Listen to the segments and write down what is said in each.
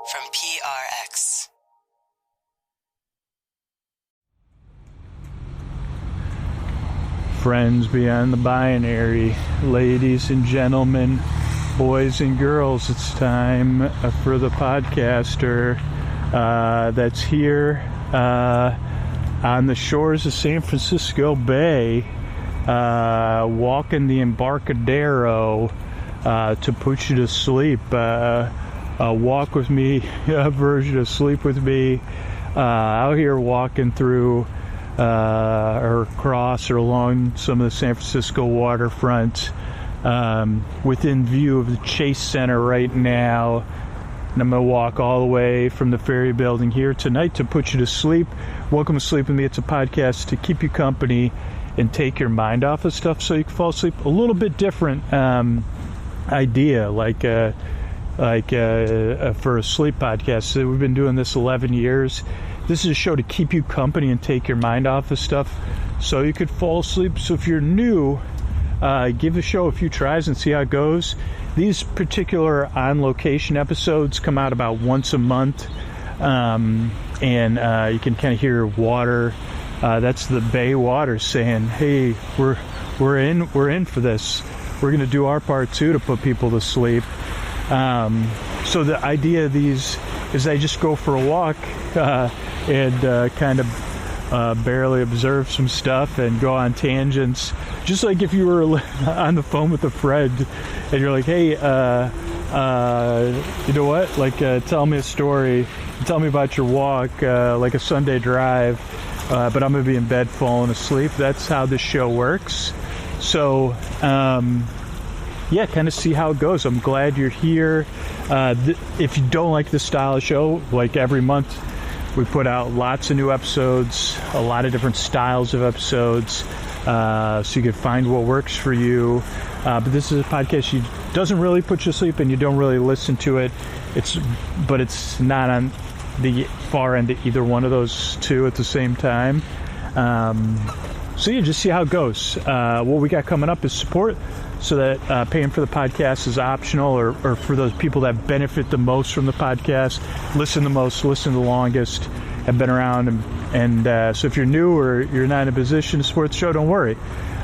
from PRX. Friends beyond the binary, ladies and gentlemen, boys and girls, it's time for the podcaster that's here on the shores of San Francisco Bay, walking the Embarcadero to put you to sleep. Walk with me, a version of sleep with me, out here walking through or across or along some of the San Francisco waterfront, within view of the Chase Center right now. And I'm going to walk all the way from the Ferry Building here tonight to put you to sleep. Welcome to Sleep With Me. It's a podcast to keep you company and take your mind off of stuff so you can fall asleep. A little bit different idea, like for a sleep podcast. So we've been doing this 11 years. This is a show to keep you company and take your mind off of stuff so you could fall asleep. So if you're new, give the show a few tries and see how it goes. These particular on-location episodes come out about once a month, and you can kind of hear water. That's the bay water saying, "Hey, we're in for this. We're going to do our part too to put people to sleep." So the idea of these is I just go for a walk and kind of barely observe some stuff and go on tangents, just like if you were on the phone with a friend and you're like, "Hey, you know what? Like, tell me a story. Tell me about your walk, like a Sunday drive." But I'm gonna be in bed falling asleep. That's how this show works. So, yeah, kind of see how it goes. I'm glad you're here. If you don't like this style of show, like every month, we put out lots of new episodes, a lot of different styles of episodes, so you can find what works for you. But this is a podcast that doesn't really put you to sleep, and you don't really listen to it. But it's not on the far end of either one of those two at the same time. So yeah, just see how it goes. What we got coming up is support, so that paying for the podcast is optional, or for those people that benefit the most from the podcast, listen the most, listen the longest, have been around. And so if you're new or you're not in a position to support the show, don't worry.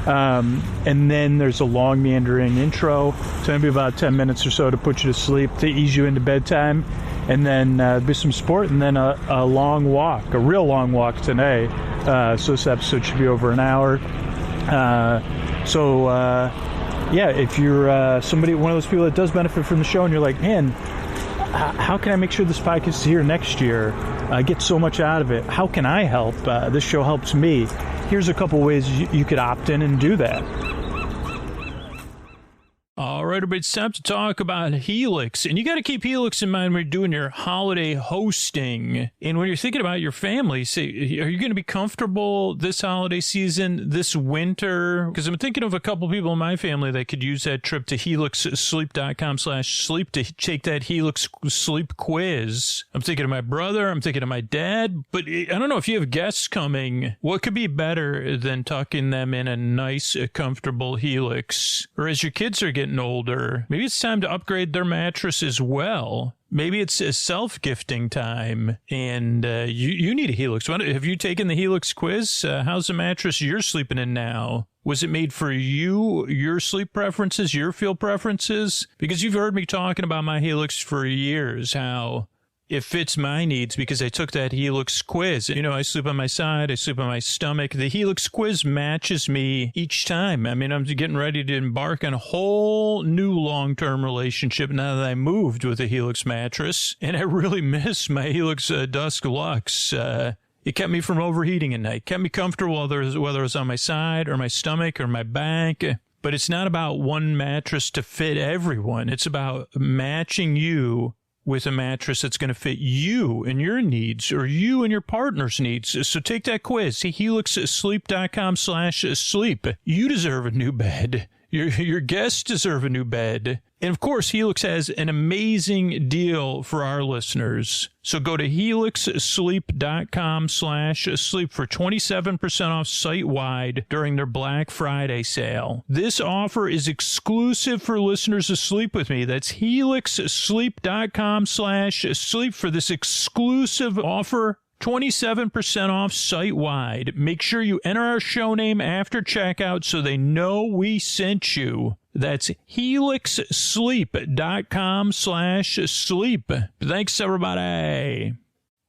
And then there's a long meandering intro. It's going to be about 10 minutes or so to put you to sleep, to ease you into bedtime. And then be some sport, and then a long walk, a real long walk today. So this episode should be over an hour. Yeah, if you're one of those people that does benefit from the show and you're like, "Man, how can I make sure this podcast is here next year? I get so much out of it. How can I help? This show helps me." Here's a couple ways you could opt in and do that. All right, everybody, it's time to talk about Helix. And you got to keep Helix in mind when you're doing your holiday hosting. And when you're thinking about your family, say, are you going to be comfortable this holiday season, this winter? Because I'm thinking of a couple people in my family that could use that trip to helixsleep.com/sleep to take that Helix sleep quiz. I'm thinking of my brother. I'm thinking of my dad. But I don't know if you have guests coming. What could be better than tucking them in a nice, comfortable Helix? Or as your kids are getting older, maybe it's time to upgrade their mattress as well. Maybe it's a self-gifting time, and you need a Helix. Have you taken the Helix quiz? How's the mattress you're sleeping in now? Was it made for you, your sleep preferences, your feel preferences? Because you've heard me talking about my Helix for years, how it fits my needs because I took that Helix quiz. You know, I sleep on my side, I sleep on my stomach. The Helix quiz matches me each time. I mean, I'm getting ready to embark on a whole new long-term relationship now that I moved with a Helix mattress. And I really miss my Helix Dusk Luxe. It kept me from overheating at night, kept me comfortable whether it was on my side or my stomach or my back. But it's not about one mattress to fit everyone. It's about matching you with a mattress that's going to fit you and your needs, or you and your partner's needs. So take that quiz. See helixsleep.com/sleep. You deserve a new bed. Your guests deserve a new bed. And of course, Helix has an amazing deal for our listeners. So go to helixsleep.com/sleep for 27% off site-wide during their Black Friday sale. This offer is exclusive for listeners of Sleep With Me. That's helixsleep.com/sleep for this exclusive offer. 27% off site-wide. Make sure you enter our show name after checkout so they know we sent you. That's helixsleep.com/sleep. Thanks, everybody.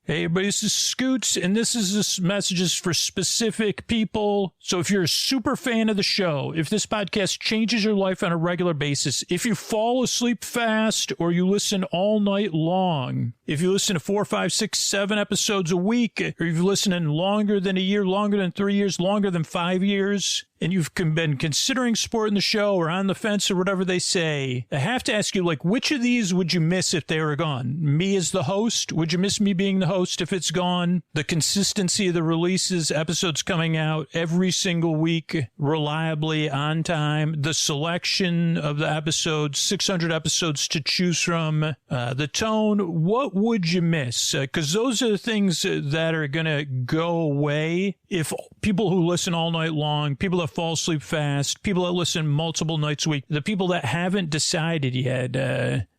Hey, everybody, this is Scoots, and this is messages for specific people. So if you're a super fan of the show, if this podcast changes your life on a regular basis, if you fall asleep fast or you listen all night long, if you listen to 4, 5, 6, 7 episodes a week, or you've listened in longer than a year, longer than 3 years, longer than 5 years, and you've been considering supporting the show or on the fence or whatever they say, I have to ask you, like, which of these would you miss if they were gone? Me as the host? Would you miss me being the host if it's gone? The consistency of the releases, episodes coming out every single week, reliably, on time, the selection of the episodes, 600 episodes to choose from, the tone, what would you miss? Because those are the things that are going to go away if people who listen all night long, people that fall asleep fast, people that listen multiple nights a week, the people that haven't decided yet,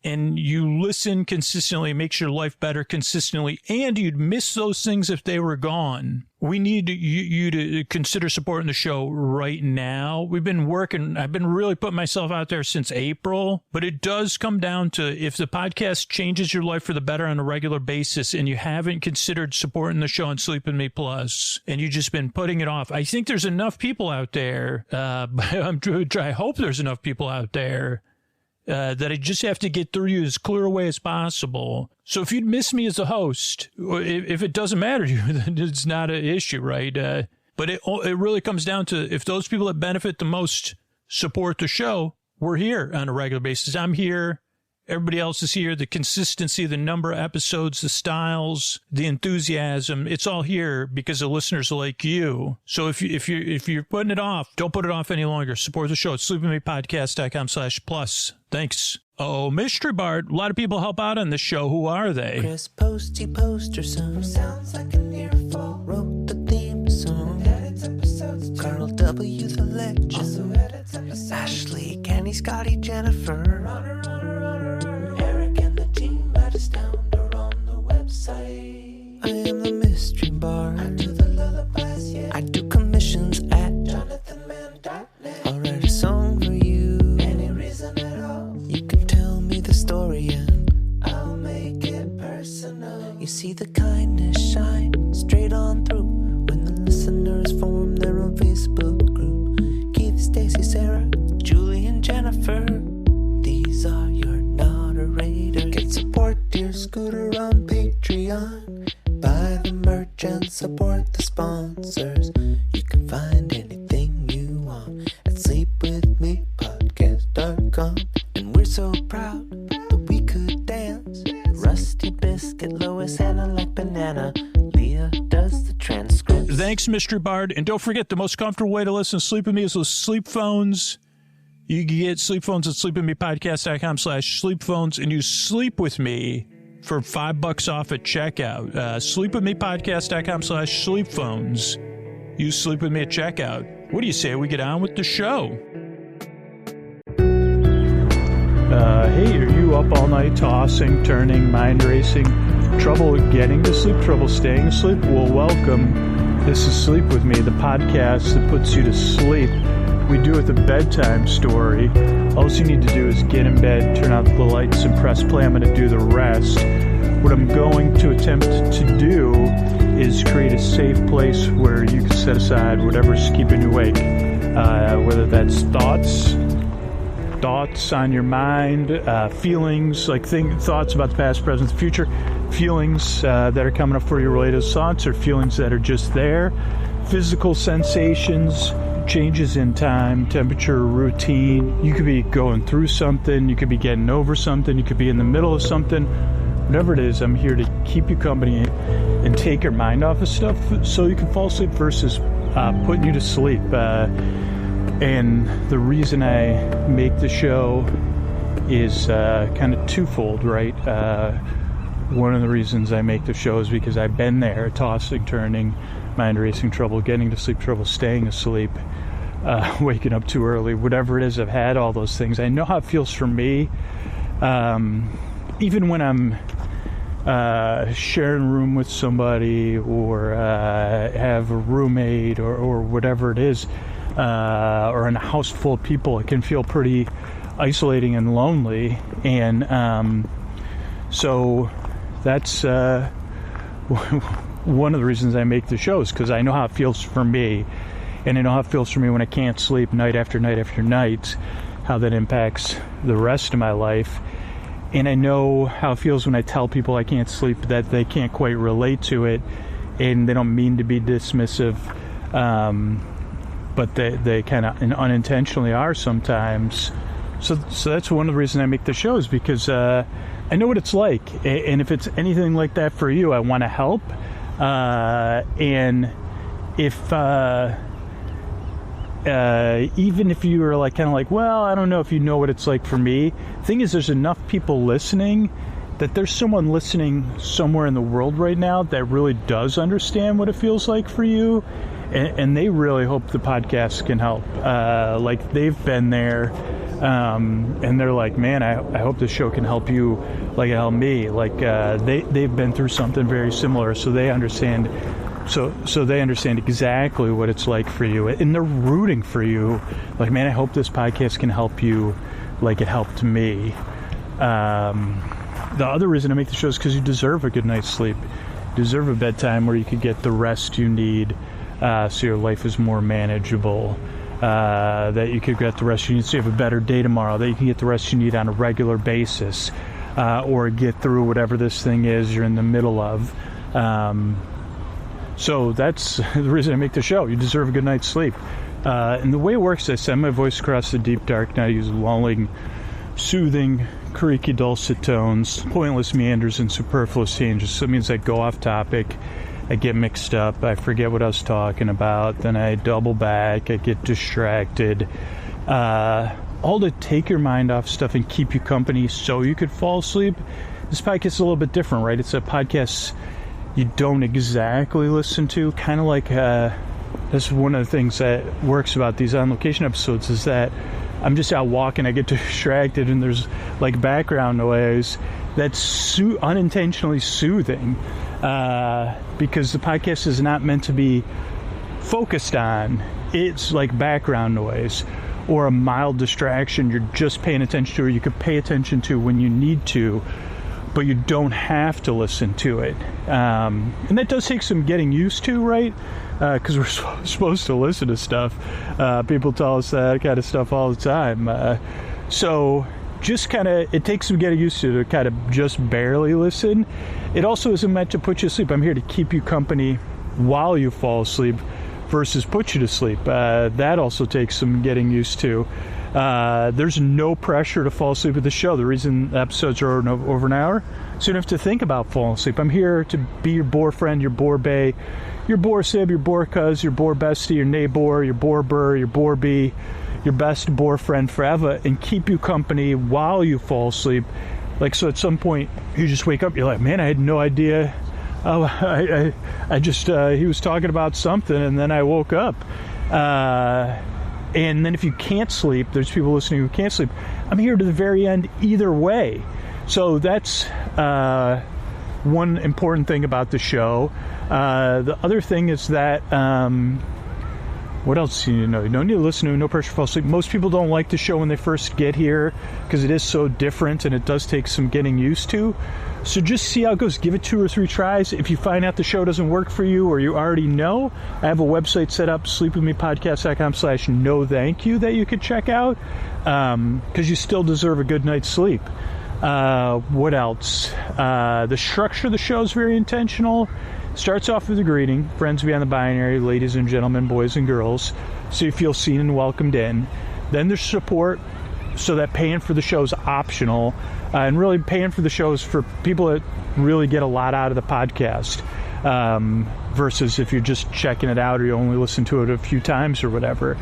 and you listen consistently, makes your life better consistently, and you'd miss those things if they were gone. We need you to consider supporting the show right now. We've been working. I've been really putting myself out there since April, but it does come down to if the podcast changes your life for the better on a regular basis and you haven't considered supporting the show on Sleep With Me Plus and you've just been putting it off. I think there's enough people out there. I hope there's enough people out there that I just have to get through you as clear a way as possible. So if you'd miss me as a host, if it doesn't matter to you, then it's not an issue, right? But it really comes down to if those people that benefit the most support the show, we're here on a regular basis. I'm here. Everybody else is here. The consistency, the number of episodes, the styles, the enthusiasm, it's all here because of listeners like you. So if you're putting it off, don't put it off any longer. Support the show at sleepwithmepodcast.com/plus. Thanks. Oh, Mystery Bart. A lot of people help out on this show. Who are they? Chris Posty Poster Son sounds like an earful. Wrote the theme song. Edits episodes. Carl W. the Legend. Also edits episodes. Ashley, Kenny, Scotty, Jennifer. Runner. Eric and the team at Astound are on the website. I am the Mystery Bart. I do the lullabies, yeah. I do commissions at JonathanMann.net. I'll write a song for you. Any reason at all. You can tell me the story and I'll make it personal. You see the kindness shine straight on through when the listeners form their own Facebook group. Keith, Stacy, Sarah, Julie, and Jennifer. These are your moderators. Get support dear Scooter on Patreon. Buy the merch and support the sponsors. You can find anything you want at sleepwithmepodcast.com. And we're so proud that we could dance. Rusty Biscuit, Lois, Anna like banana. Leah does the transcript. Thanks, Mystery Bard. And don't forget, the most comfortable way to listen to Sleep With Me is with sleep phones. You can get sleep phones at sleepwithmepodcast.com/sleep phones and use Sleep With Me for $5 off at checkout. Sleepwithmepodcast.com/sleep phones. Use Sleep With Me at checkout. What do you say we get on with the show? Hey, are you up all night tossing, turning, mind racing, trouble getting to sleep, trouble staying asleep? Well, welcome. This is Sleep With Me, the podcast that puts you to sleep. We do it with a bedtime story. All you need to do is get in bed, turn out the lights, and press play. I'm going to do the rest. What I'm going to attempt to do is create a safe place where you can set aside whatever's keeping you awake, whether that's thoughts on your mind, feelings, like thoughts about the past, present, the future, feelings that are coming up for you related to thoughts, or feelings that are just there, physical sensations, changes in time, temperature, routine. You could be going through something, you could be getting over something, you could be in the middle of something. Whatever it is, I'm here to keep you company and take your mind off of stuff so you can fall asleep versus putting you to sleep. And the reason I make the show is kind of twofold, right? One of the reasons I make the show is because I've been there, tossing, turning, mind racing trouble, getting to sleep trouble, staying asleep, waking up too early, whatever it is. I've had all those things. I know how it feels for me. Even when I'm sharing a room with somebody, or have a roommate, or whatever it is, or in a house full of people, it can feel pretty isolating and lonely. And so that's one of the reasons I make the shows, because I know how it feels for me, and I know how it feels for me when I can't sleep night after night after night, how that impacts the rest of my life. And I know how it feels when I tell people I can't sleep, that they can't quite relate to it, and they don't mean to be dismissive, but they kind of unintentionally are sometimes. So that's one of the reasons I make the shows, because I know what it's like, and if it's anything like that for you, I want to help. And if even if you are kind of like, well, I don't know if you know what it's like for me. Thing is, there's enough people listening that there's someone listening somewhere in the world right now that really does understand what it feels like for you, and they really hope the podcast can help. Like, they've been there, and they're like, man, I hope this show can help you like it helped me. Like, they've been through something very similar, so they understand. So they understand exactly what it's like for you, and they're rooting for you. Like, man, I hope this podcast can help you like it helped me. The other reason I make the show is because you deserve a good night's sleep. You deserve a bedtime where you could get the rest you need, so your life is more manageable. That you could get the rest you need so you have a better day tomorrow. That you can get the rest you need on a regular basis, or get through whatever this thing is you're in the middle of. So that's the reason I make the show. You deserve a good night's sleep. And the way it works, I send my voice across the deep dark night. I use lulling, soothing, creaky, dulcet tones, pointless meanders, and superfluous changes. So it means I go off topic, I get mixed up, I forget what I was talking about, then I double back, I get distracted. All to take your mind off stuff and keep you company so you could fall asleep. This podcast is a little bit different, right? It's a podcast you don't exactly listen to, kind of like that's one of the things that works about these on location episodes, is that I'm just out walking, I get distracted, and there's like background noise that's unintentionally soothing, because the podcast is not meant to be focused on. It's like background noise or a mild distraction you're just paying attention to, or you could pay attention to when you need to, but you don't have to listen to it. And that does take some getting used to, right? Because we're supposed to listen to stuff. People tell us that kind of stuff all the time. So just kind of, it takes some getting used to kind of just barely listen. It also isn't meant to put you to sleep. I'm here to keep you company while you fall asleep versus put you to sleep. That also takes some getting used to. There's no pressure to fall asleep with the show. The reason episodes are over an hour, so you don't have to think about falling asleep. I'm here to be your boar friend, your boar bae, your boar sib, your boar cuz, your boar bestie, your neighbor, your boar burr, your boar bee, your best boar friend forever, and keep you company while you fall asleep. Like, so at some point you just wake up, you're like, man, I had no idea. Oh, I just he was talking about something, and then I woke up. And then if you can't sleep, there's people listening who can't sleep. I'm here to the very end either way. So that's one important thing about the show. The other thing is that, what else do you know? You don't need to listen to No Pressure to Fall Asleep. Most people don't like the show when they first get here because it is so different and it does take some getting used to. So just see how it goes. Give it 2 or 3 tries. If you find out the show doesn't work for you, or you already know, I have a website set up, sleepwithmepodcast.com/no thank you, that you could check out, because you still deserve a good night's sleep. What else? The structure of the show is very intentional. Starts off with a greeting, friends beyond the binary, ladies and gentlemen, boys and girls, so you feel seen and welcomed in. Then there's support, so that paying for the show is optional, and really paying for the show is for people that really get a lot out of the podcast, versus if you're just checking it out or you only listen to it a few times or whatever.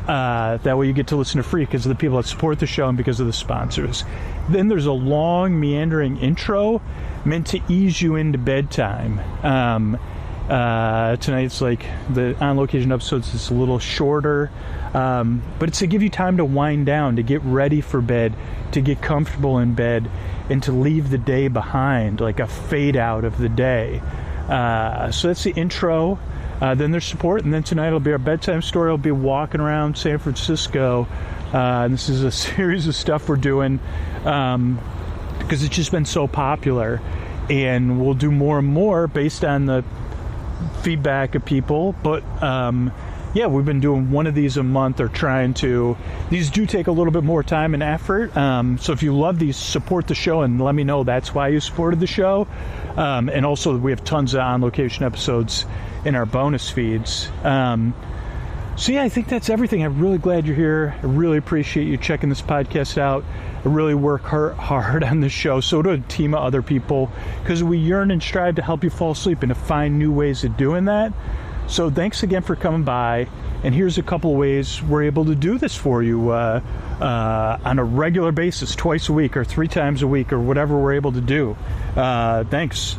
That way you get to listen to free because of the people that support the show and because of the sponsors. Then there's a long, meandering intro meant to ease you into bedtime. Tonight's like the on-location episodes is a little shorter, but it's to give you time to wind down, to get ready for bed, to get comfortable in bed, and to leave the day behind, like a fade out of the day. So that's the intro. Then there's support, and then tonight will be our bedtime story. I'll be walking around San Francisco. And this is a series of stuff we're doing because it's just been so popular, and we'll do more and more based on the feedback of people. But yeah, we've been doing one of these a month, or trying to. These do take a little bit more time and effort. So if you love these, support the show and let me know that's why you supported the show. And also we have tons of on-location episodes in our bonus feeds. So yeah, I think that's everything. I'm really glad you're here. I really appreciate you checking this podcast out. I really work hard on this show. So do a team of other people, because we yearn and strive to help you fall asleep and to find new ways of doing that. So thanks again for coming by. And here's a couple of ways we're able to do this for you on a regular basis, twice a week or 3 times a week or whatever we're able to do. Thanks.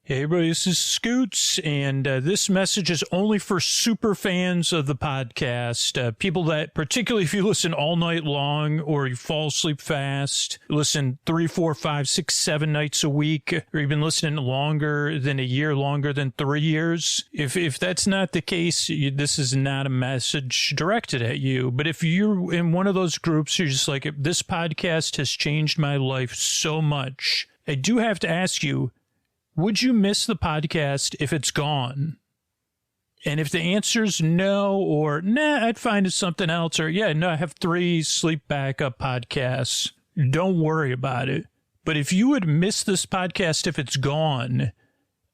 Hey everybody, this is Scoots, and this message is only for super fans of the podcast, people that, particularly if you listen all night long or you fall asleep fast, listen 3, 4, 5, 6, 7 nights a week, or you've been listening longer than a year, longer than 3 years. If that's not the case, this is not a message directed at you. But if you're in one of those groups, you're just like, this podcast has changed my life so much, I do have to ask you, would you miss the podcast if it's gone? And if the answer's no, or nah, I'd find it something else, or yeah, no, I have 3 sleep backup podcasts, don't worry about it. But if you would miss this podcast if it's gone,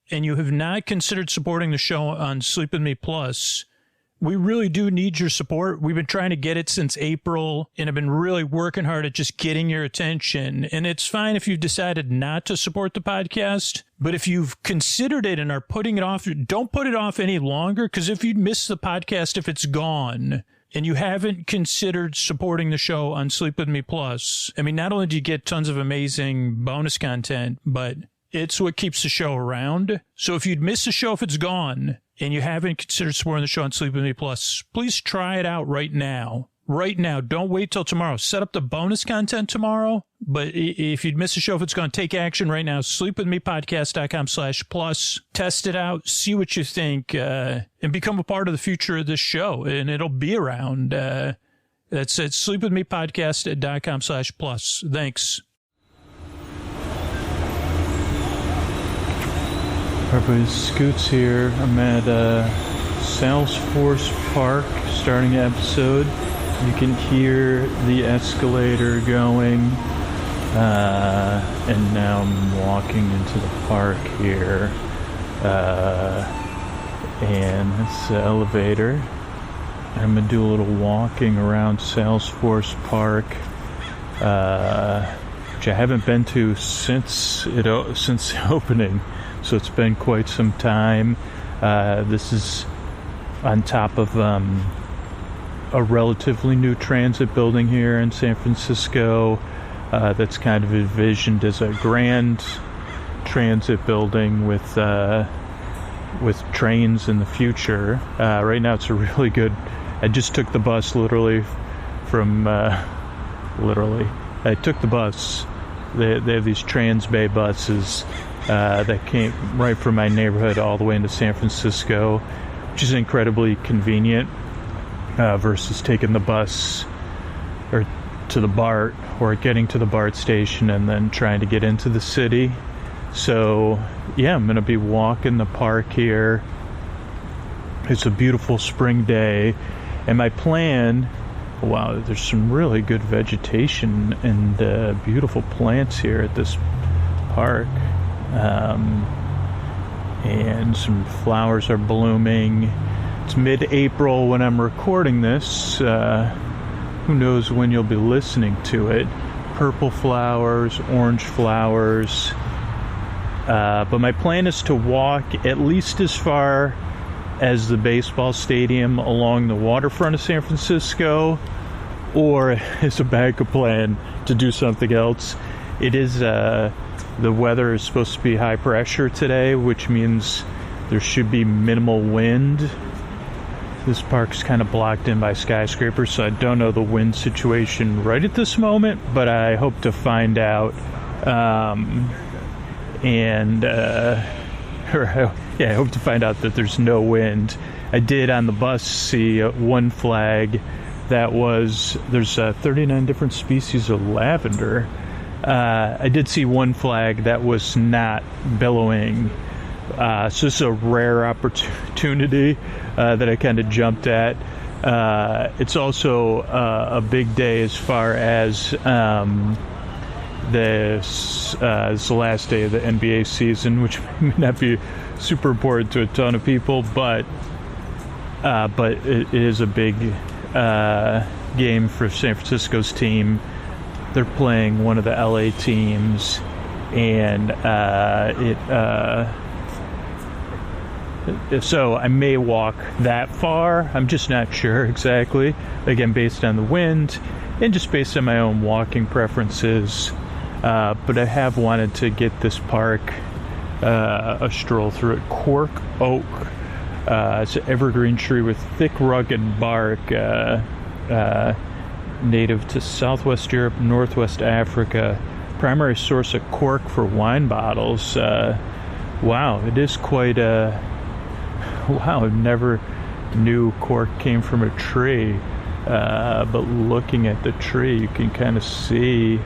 and you have not considered supporting the show on Sleep With Me Plus, we really do need your support. We've been trying to get it since April, and I've been really working hard at just getting your attention. And it's fine if you've decided not to support the podcast, but if you've considered it and are putting it off, don't put it off any longer, because if you'd miss the podcast if it's gone, and you haven't considered supporting the show on Sleep With Me Plus, I mean, not only do you get tons of amazing bonus content, but it's what keeps the show around. So if you'd miss the show if it's gone, and you haven't considered supporting the show on Sleep With Me Plus, please try it out right now. Right now. Don't wait till tomorrow. Set up the bonus content tomorrow. But if you'd miss a show, if it's going to take action right now, sleepwithmepodcast.com/plus. Test it out. See what you think. And become a part of the future of this show. And it'll be around. That's at sleepwithmepodcast.com/plus. Thanks. Everybody's Scoots here. I'm at Salesforce Park starting the episode. You can hear the escalator going. And now I'm walking into the park here. And it's the elevator. I'm going to do a little walking around Salesforce Park, which I haven't been to since the opening. So it's been quite some time. This is on top of a relatively new transit building here in San Francisco that's kind of envisioned as a grand transit building with trains in the future. Right now it's a really good... I just took the bus literally from... I took the bus. They have these Transbay buses that came right from my neighborhood all the way into San Francisco, which is incredibly convenient versus taking the bus or to the BART, or getting to the BART station and then trying to get into the city. So yeah, I'm going to be walking the park here. It's a beautiful spring day, and my plan... Wow, there's some really good vegetation and beautiful plants here at this park. And some flowers are blooming. It's mid-April when I'm recording this. Who knows when you'll be listening to it. Purple flowers, orange flowers. But my plan is to walk at least as far as the baseball stadium along the waterfront of San Francisco, or as a backup plan to do something else. It is, the weather is supposed to be high pressure today, which means there should be minimal wind. This park's kind of blocked in by skyscrapers, so I don't know the wind situation right at this moment, but I hope to find out. I hope to find out that there's no wind. I did on the bus see one flag that there's 39 different species of lavender. I did see one flag that was not billowing. So this is a rare opportunity that I kind of jumped at. It's also a big day as far as it's the last day of the NBA season, which may not be super important to a ton of people, but it is a big game for San Francisco's team. They're playing one of the LA teams, and so I may walk that far. I'm just not sure exactly. Again, based on the wind and just based on my own walking preferences. But I have wanted to get this park a stroll through it. Cork oak. It's an evergreen tree with thick, rugged bark, native to Southwest Europe, Northwest Africa. Primary source of cork for wine bottles. Wow, it is quite a... Wow, I never knew cork came from a tree. But looking at the tree, you can kind of see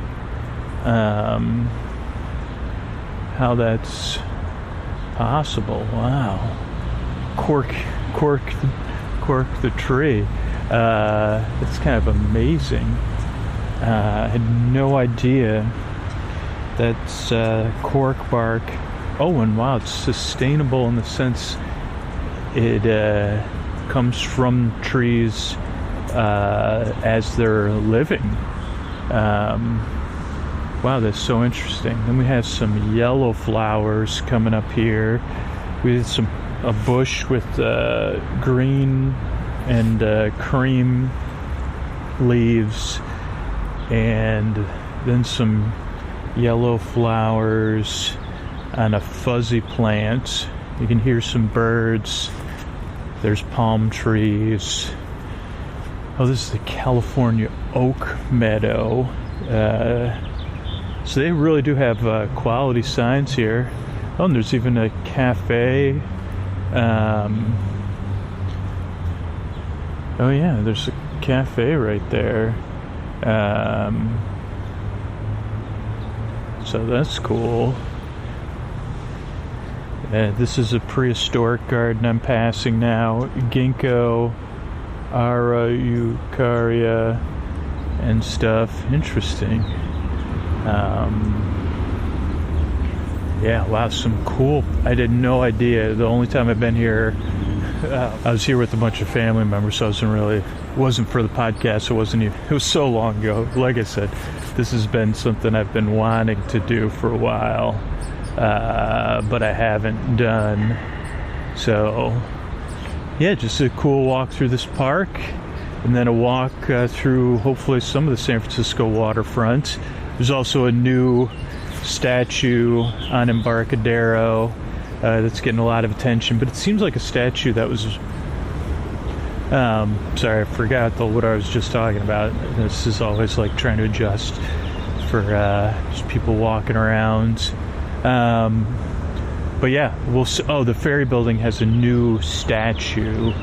how that's possible. Wow. Cork the tree. It's kind of amazing. I had no idea that's cork bark. Oh, and wow, it's sustainable in the sense it comes from trees as they're living. Wow, that's so interesting. Then we have some yellow flowers coming up here. We had a bush with green and cream leaves, and then some yellow flowers on a fuzzy plant. You can hear some birds. There's palm trees. Oh, this is the California oak meadow. So they really do have quality signs here. Oh, and there's even a cafe. Oh yeah, there's a cafe right there. So that's cool. This is a prehistoric garden I'm passing now. Ginkgo, Araucaria, and stuff. Interesting. Yeah, wow, some cool... I had no idea. The only time I've been here, I was here with a bunch of family members, so it wasn't for the podcast. It was so long ago. Like I said, this has been something I've been wanting to do for a while, but I haven't done. So, yeah, just a cool walk through this park, and then a walk through, hopefully, some of the San Francisco waterfront. There's also a new statue on Embarcadero that's getting a lot of attention, but it seems like a statue that was... sorry, I forgot what I was just talking about. This is always like trying to adjust for just people walking around. But yeah, the ferry building has a new statue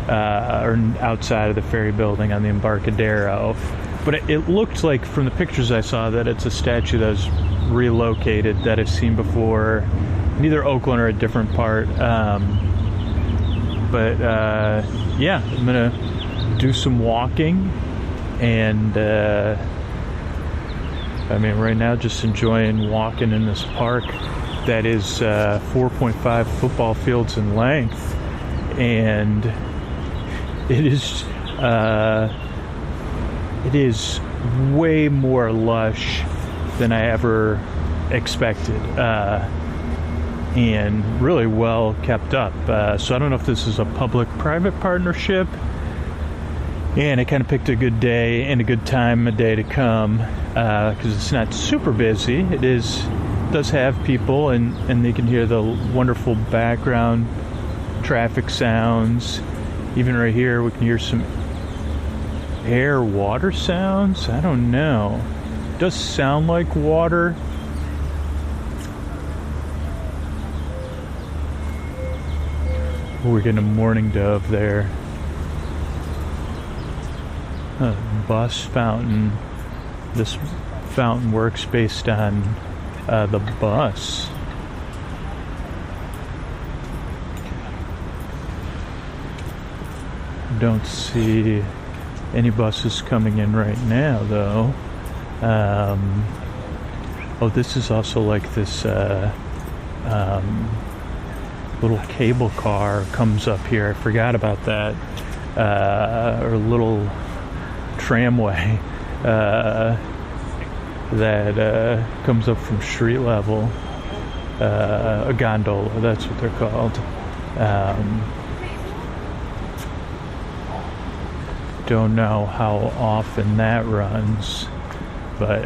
or outside of the ferry building on the Embarcadero. But it looked like, from the pictures I saw, that it's a statue that was relocated that I've seen before in either Oakland or a different part. Yeah, I'm going to do some walking. And, right now, just enjoying walking in this park that is 4.5 football fields in length. And it is way more lush than I ever expected. and really well kept up. So I don't know if this is a public-private partnership. And I kind of picked a good day and a good time of day to come because it's not super busy. It does have people, and they can hear the wonderful background traffic sounds. Even right here, we can hear some water sounds. I don't know. It does sound like water. We're getting a mourning dove there. A bus fountain. This fountain works based on the bus. Don't see any buses coming in right now, though. Oh, this is also like this little cable car comes up here. I forgot about that. Or little tramway that comes up from street level. A gondola, that's what they're called. Don't know how often that runs, but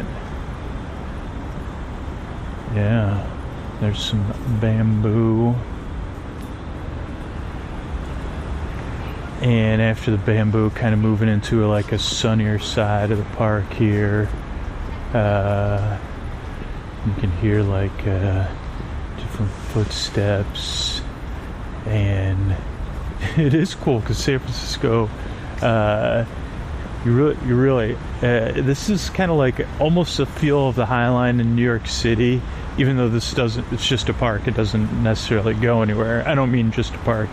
yeah, there's some bamboo. And after the bamboo, kind of moving into like a sunnier side of the park here. You can hear like different footsteps, and it is cool because San Francisco, you really this is kind of like almost a feel of the High Line in New York City, even though it's just a park. It doesn't necessarily go anywhere. I don't mean just a park.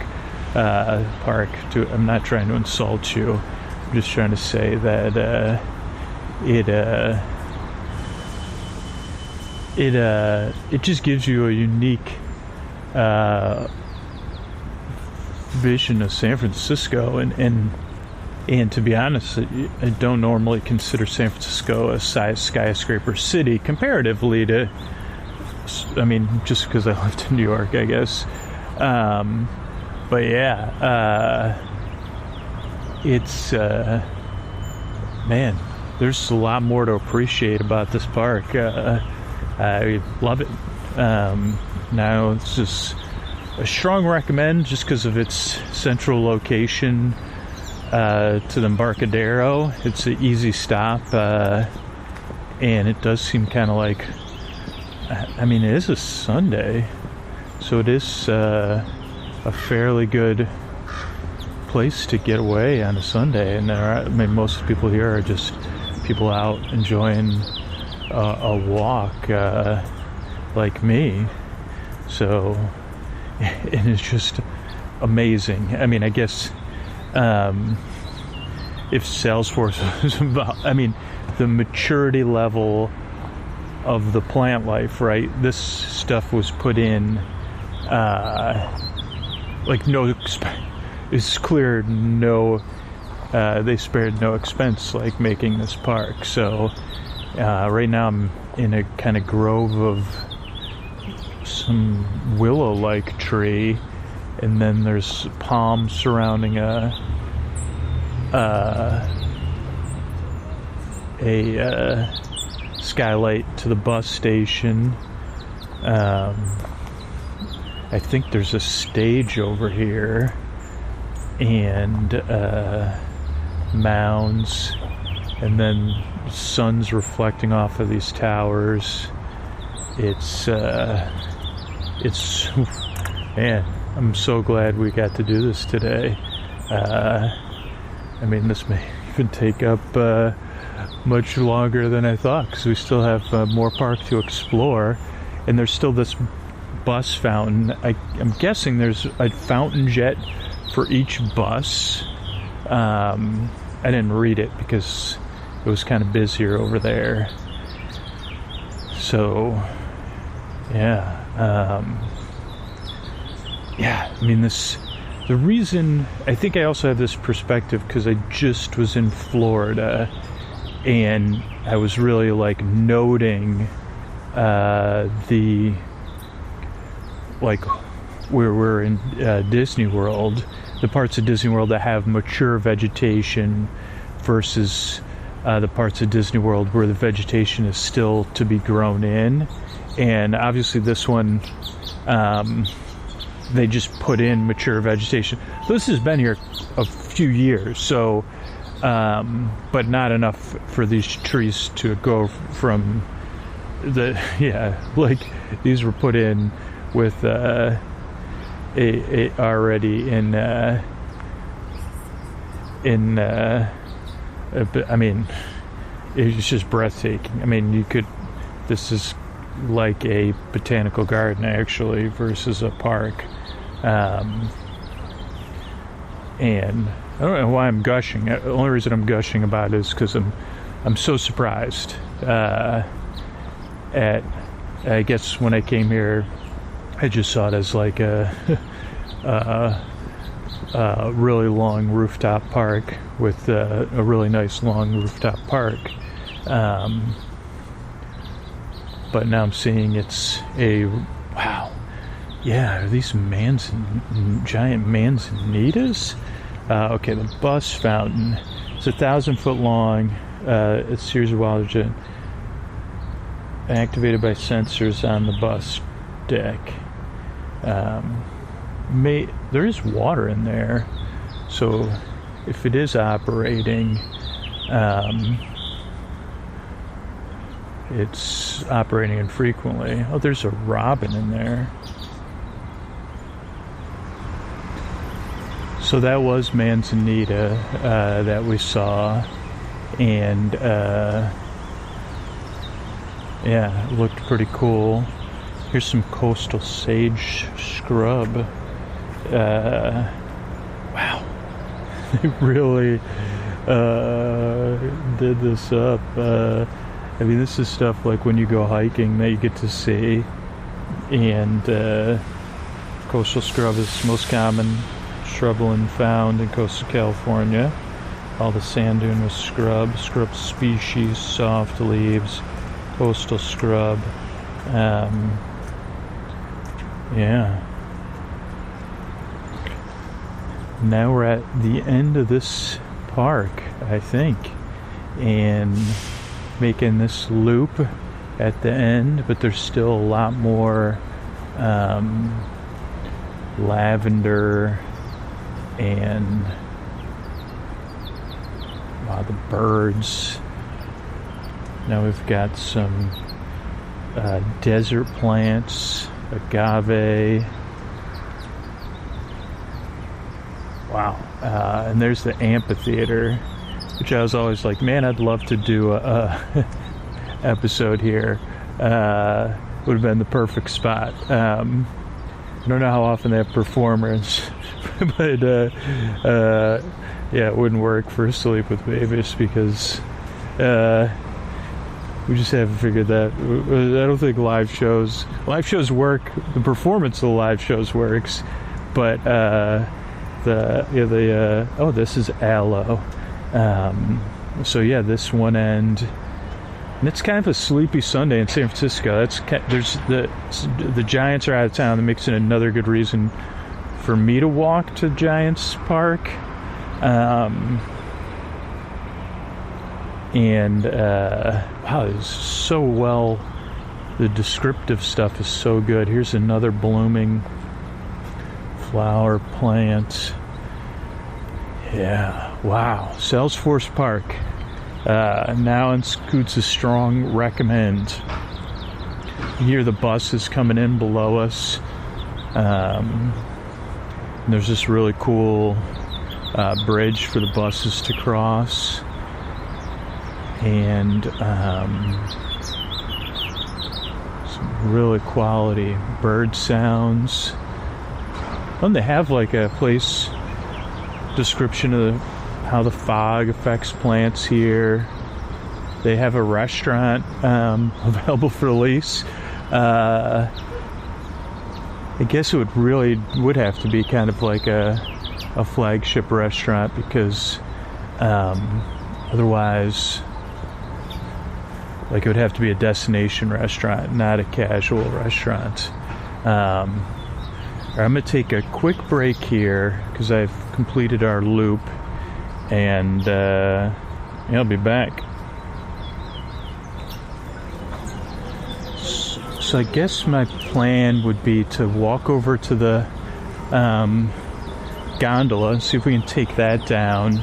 I'm not trying to insult you. I'm just trying to say that it just gives you a unique vision of San Francisco, and to be honest, I don't normally consider San Francisco a skyscraper city comparatively to, I mean, just because I lived in New York, I guess. But yeah, it's, man, there's a lot more to appreciate about this park. I love it. Now, it's just a strong recommend just because of its central location to the Embarcadero. It's an easy stop, and it does seem kind of like, I mean, it is a Sunday, so it is a fairly good place to get away on a Sunday, and I mean, most people here are just people out enjoying a walk, like me. So, and it's just amazing. I mean, I guess if Salesforce was about, I mean, the maturity level of the plant life, right? This stuff was put in. Like it's clear they spared no expense like making this park. So right now I'm in a kind of grove of some willow-like tree, and then there's palms surrounding a skylight to the bus station. I think there's a stage over here, and mounds, and then sun's reflecting off of these towers. It's man, I'm so glad we got to do this today. I mean, this may even take up much longer than I thought, because we still have more park to explore, and there's still this bus fountain. I'm guessing there's a fountain jet for each bus. I didn't read it because it was kind of busier over there. So yeah, I mean, the reason I think I also have this perspective because I just was in Florida, and I was really like noting the like where we're in Disney World, the parts of Disney World that have mature vegetation versus the parts of Disney World where the vegetation is still to be grown in. And obviously this one, they just put in mature vegetation. This has been here a few years, so but not enough for these trees to go from like these were put in with already I mean, it's just breathtaking. I mean, this is like a botanical garden actually versus a park. And I don't know why I'm gushing. The only reason I'm gushing about it is because I'm so surprised at, I guess when I came here, I just saw it as like a really long rooftop park with a really nice long rooftop park. But now I'm seeing it's wow. Yeah, are these giant manzanitas? Okay, the bus fountain. It's 1,000 foot long. It's a series of water activated by sensors on the bus deck. There is water in there, so if it is operating, it's operating infrequently. Oh, there's a robin in there. So that was manzanita that we saw, and yeah, it looked pretty cool. Here's some coastal sage scrub. Wow, they really did this up. I mean, this is stuff like when you go hiking that you get to see. And coastal scrub is the most common shrubland found in coastal California. All the sand dune was scrub species, soft leaves, coastal scrub. Yeah. Now we're at the end of this park, I think, and making this loop at the end, but there's still a lot more lavender and wow, the birds. Now we've got some desert plants, agave. Wow. And there's the amphitheater, which I was always like, man, I'd love to do a episode here. Would have been the perfect spot. I don't know how often they have performers, but yeah, it wouldn't work for Sleep with Babies because we just haven't figured that. I don't think live shows work. The performance of the live shows works, but oh, this is aloe. So yeah, this one end, and it's kind of a sleepy Sunday in San Francisco. There's the Giants are out of town. That makes it another good reason for me to walk to Giants Park. And wow, it's so well. The descriptive stuff is so good. Here's another blooming flower plant. Yeah, wow. Salesforce Park. Now in Scoots a strong recommend. You hear the buses coming in below us. And there's this really cool bridge for the buses to cross. And some really quality bird sounds. And they have like a place description of how the fog affects plants here. They have a restaurant available for lease. I guess it would have to be kind of like a flagship restaurant because otherwise, like, it would have to be a destination restaurant, not a casual restaurant. I'm going to take a quick break here because I've completed our loop, and I'll be back. So I guess my plan would be to walk over to the gondola and see if we can take that down,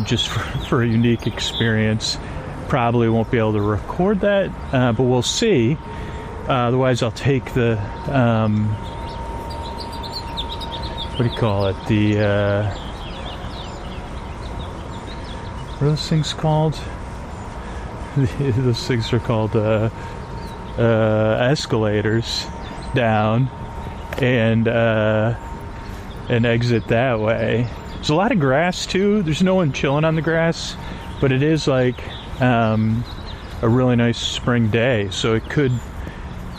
just for a unique experience. Probably won't be able to record that, but we'll see. Otherwise, I'll take the what do you call it? What are those things called? Those things are called escalators down, and exit that way. There's a lot of grass too. There's no one chilling on the grass, but it is like a really nice spring day, so it could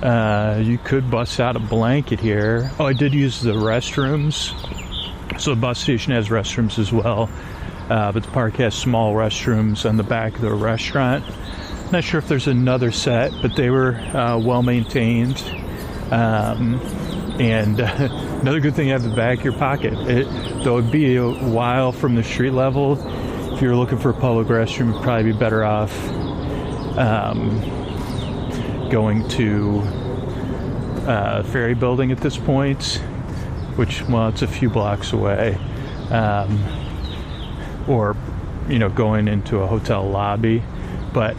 you could bust out a blanket here. Oh, I did use the restrooms, so the bus station has restrooms as well, but the park has small restrooms on the back of the restaurant. Not sure if there's another set, but they were well maintained. And another good thing you have in the back of your pocket. Though it'd be a while from the street level, if you're looking for a public restroom, you'd probably be better off going to Ferry Building at this point, which, well, it's a few blocks away, or going into a hotel lobby. But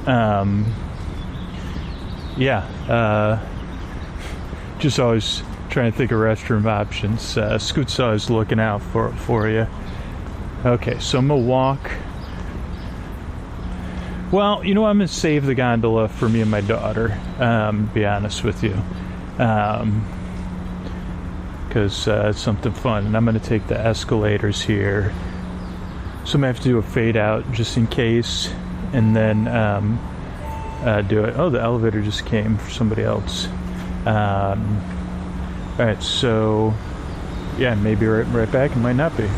just always trying to think of restroom options. Scoot's always looking out for you. Okay, so I'm gonna walk. Well, I'm gonna save the gondola for me and my daughter, to be honest with you, because it's something fun. And I'm gonna take the escalators here, so I'm gonna have to do a fade out just in case, and then do it. Oh, the elevator just came for somebody else. Alright, so yeah, maybe right back. It might not be.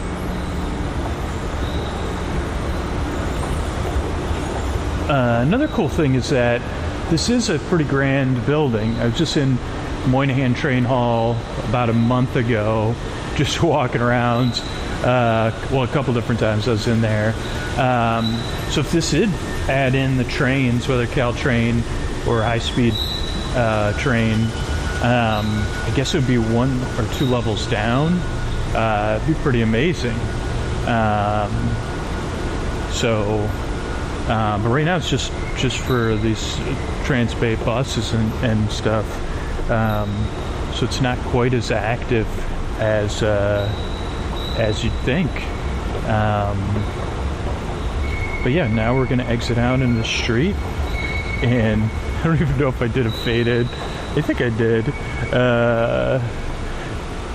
Another cool thing is that this is a pretty grand building. I was just in Moynihan Train Hall about a month ago, just walking around. A couple different times I was in there. So if this did add in the trains, whether Caltrain or high-speed train, I guess it would be 1 or 2 levels down. It'd be pretty amazing. But right now it's just for these Transbay buses and stuff. So it's not quite as active as you'd think. But yeah, now we're gonna exit out into the street, and I don't even know if I did a faded. I think I did.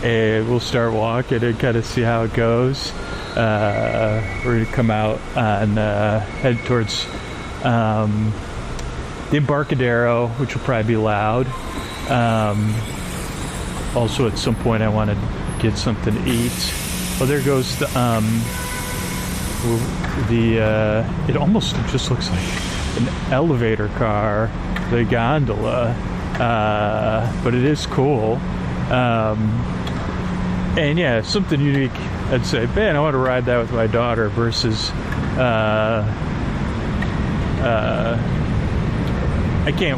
And we'll start walking and kind of see how it goes. We're gonna come out and head towards the Embarcadero, which will probably be loud. Also, at some point, I want to get something to eat. Oh, there goes the it almost just looks like an elevator car, the gondola, but it is cool. And yeah, something unique. I'd say, man, I want to ride that with my daughter versus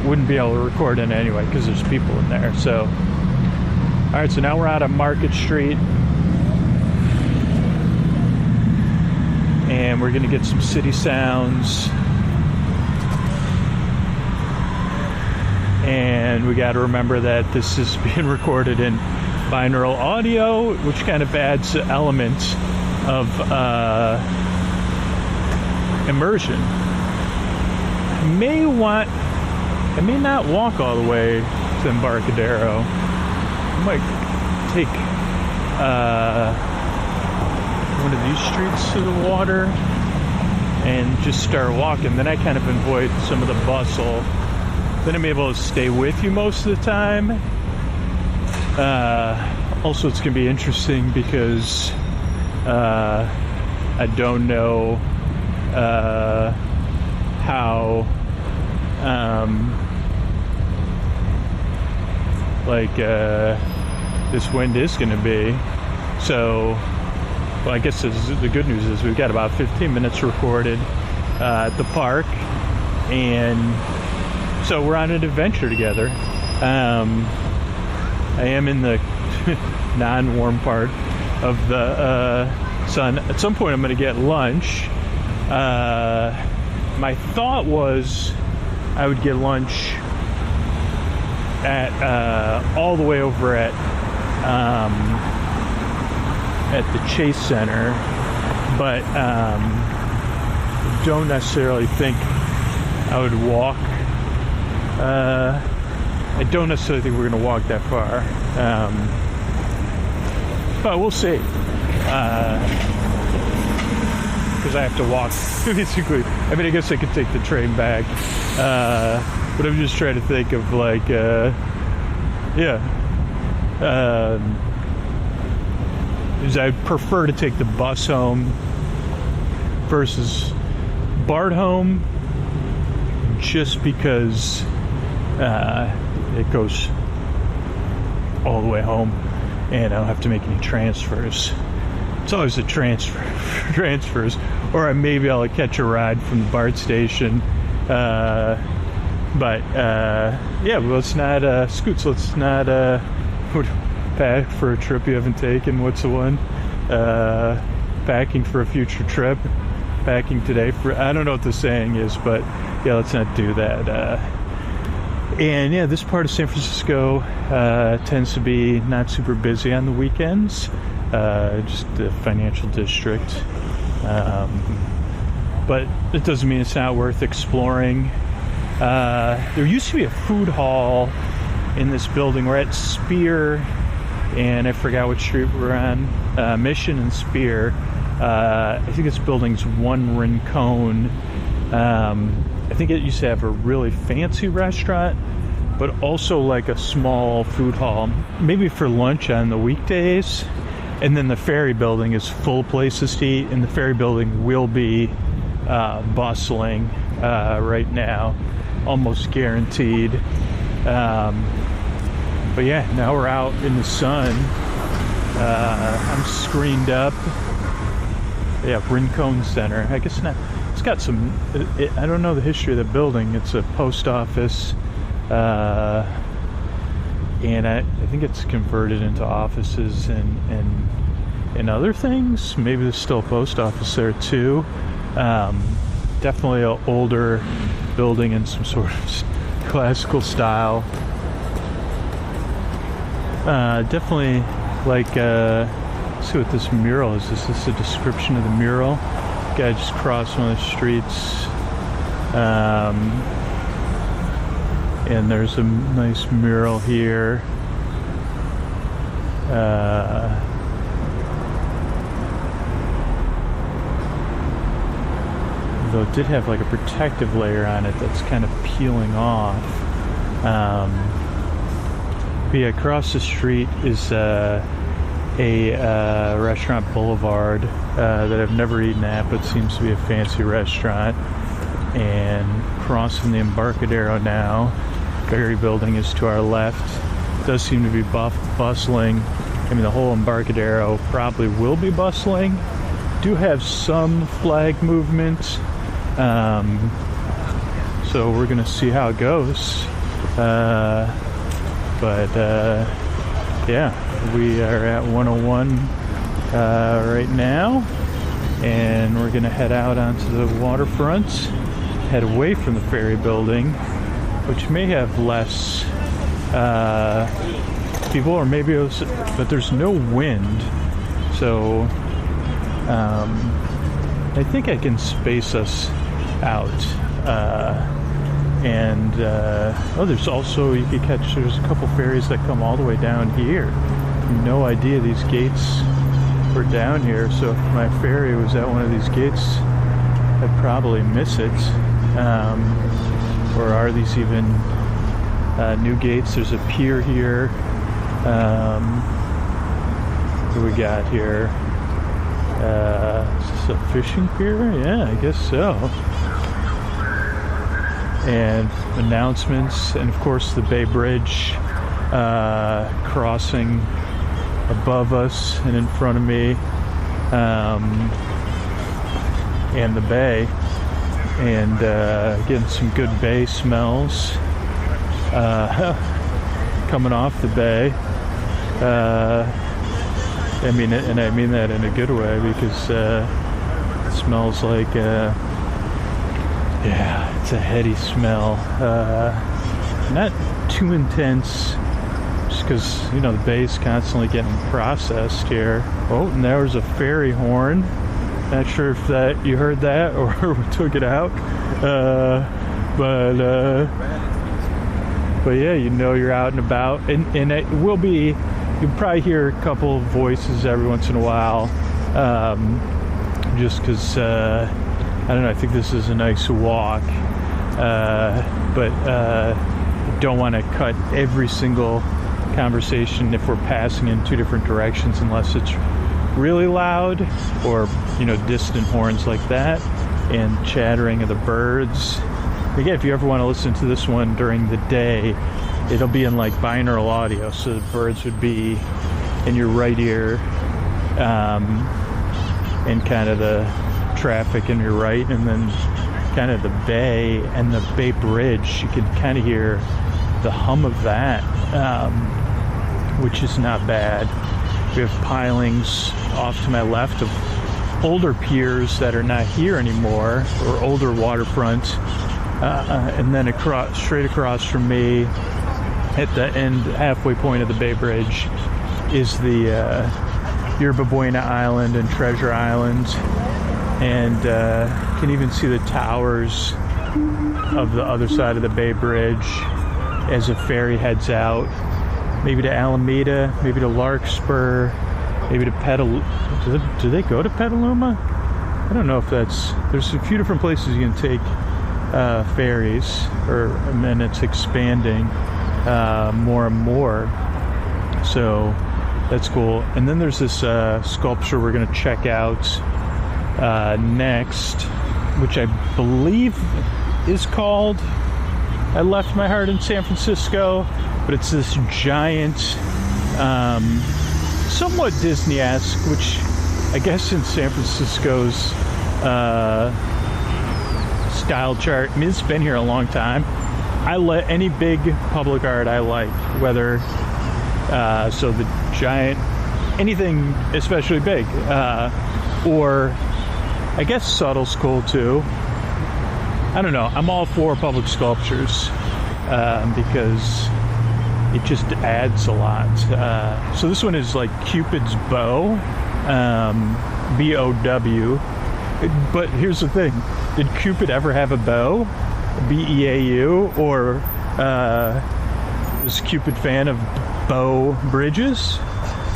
wouldn't be able to record in anyway because there's people in there. So all right, so now we're out on Market Street, and we're gonna get some city sounds, and we got to remember that this is being recorded in binaural audio, which kind of adds an element of immersion. I may not walk all the way to Embarcadero. I might take one of these streets to the water and just start walking. Then I kind of avoid some of the bustle. Then I'm able to stay with you most of the time. Also, it's going to be interesting because I don't know how this wind is going to be. So, well, I guess the good news is we've got about 15 minutes recorded at the park, and so we're on an adventure together. I am in the non-warm part of the sun. At some point I'm going to get lunch. My thought was I would get lunch at all the way over at the Chase Center, but don't necessarily think I would walk. I don't necessarily think we're going to walk that far, but we'll see. Because I have to walk, basically. I mean, I guess I could take the train back, but I'm just trying to think of like, I'd prefer to take the bus home versus BART home, just because it goes all the way home and I don't have to make any transfers. It's always a transfers, or maybe I'll catch a ride from the BART station. But let's not Scoots. Let's not pack for a trip you haven't taken. What's the one? Packing for a future trip. Packing today for, I don't know what the saying is, but yeah, let's not do that. And yeah, this part of San Francisco tends to be not super busy on the weekends. Just the financial district. But it doesn't mean it's not worth exploring. There used to be a food hall in this building. We're at Spear, and I forgot which street we're on. Mission and Spear. I think this building's One Rincon. I think it used to have a really fancy restaurant, but also like a small food hall, maybe for lunch on the weekdays. And then the Ferry Building is full of places to eat, and the Ferry Building will be bustling right now, almost guaranteed. But yeah, now we're out in the sun. I'm screened up. Yeah, Rincon Center. I guess not. It's got some. I don't know the history of the building. It's a post office, and I think it's converted into offices and other things. Maybe there's still a post office there too. Definitely an older building in some sort of classical style. Definitely like. Let's see what this mural is. Is this a description of the mural? Guy just crossed one of the streets. And there's a nice mural here. Though it did have like a protective layer on it that's kind of peeling off. But yeah, across the street is a restaurant Boulevard that I've never eaten at, but seems to be a fancy restaurant. And crossing the Embarcadero now. Ferry Building is to our left. It does seem to be bustling. I mean, the whole Embarcadero probably will be bustling. Do have some flag movement. So we're gonna see how it goes. Yeah, we are at 101 right now, and we're gonna head out onto the waterfront, head away from the Ferry Building, which may have less people, or maybe it was, but there's no wind, so I think I can space us out. There's also, you could catch, there's a couple ferries that come all the way down here. No idea these gates were down here, so if my ferry was at one of these gates, I'd probably miss it. Or are these even new gates? There's a pier here. What do we got here? Is this a fishing pier? Yeah, I guess so. And announcements, and of course the Bay Bridge crossing above us and in front of me, and the bay, and getting some good bay smells coming off the bay. I mean that in a good way, because it smells like it's a heady smell, not too intense, just because the bay's constantly getting processed here. Oh, and there was a ferry horn. Not sure if you heard that or we took it out, but yeah, you're out and about, and it will be. You'll probably hear a couple of voices every once in a while, just because I don't know. I think this is a nice walk, but don't want to cut every single conversation if we're passing in two different directions, unless it's really loud, or distant horns like that, and chattering of the birds. Again, if you ever want to listen to this one during the day, it'll be in like binaural audio, so the birds would be in your right ear, and kind of the traffic in your right, and then kind of the bay and the Bay Bridge. You could kind of hear the hum of that, which is not bad. We have pilings off to my left of older piers that are not here anymore, or older waterfront, and then straight across from me at the end, halfway point of the Bay Bridge, is the Yerba Buena Island and Treasure Island, and you can even see the towers of the other side of the Bay Bridge as a ferry heads out, maybe to Alameda, maybe to Larkspur, maybe to Petaluma. Do they go to Petaluma? I don't know if there's a few different places you can take ferries, and then it's expanding more and more, so that's cool. And then there's this sculpture we're going to check out next, which I believe is called I Left My Heart in San Francisco, but it's this giant, somewhat Disney-esque, which I guess in San Francisco's style chart. I mean, it's been here a long time. I let any big public art I like, whether so the giant, anything especially big, or I guess subtle's cool too. I don't know. I'm all for public sculptures because it just adds a lot. So this one is like Cupid's bow, B-O-W. But here's the thing: did Cupid ever have a bow? B-E-A-U, or is Cupid fan of bow bridges?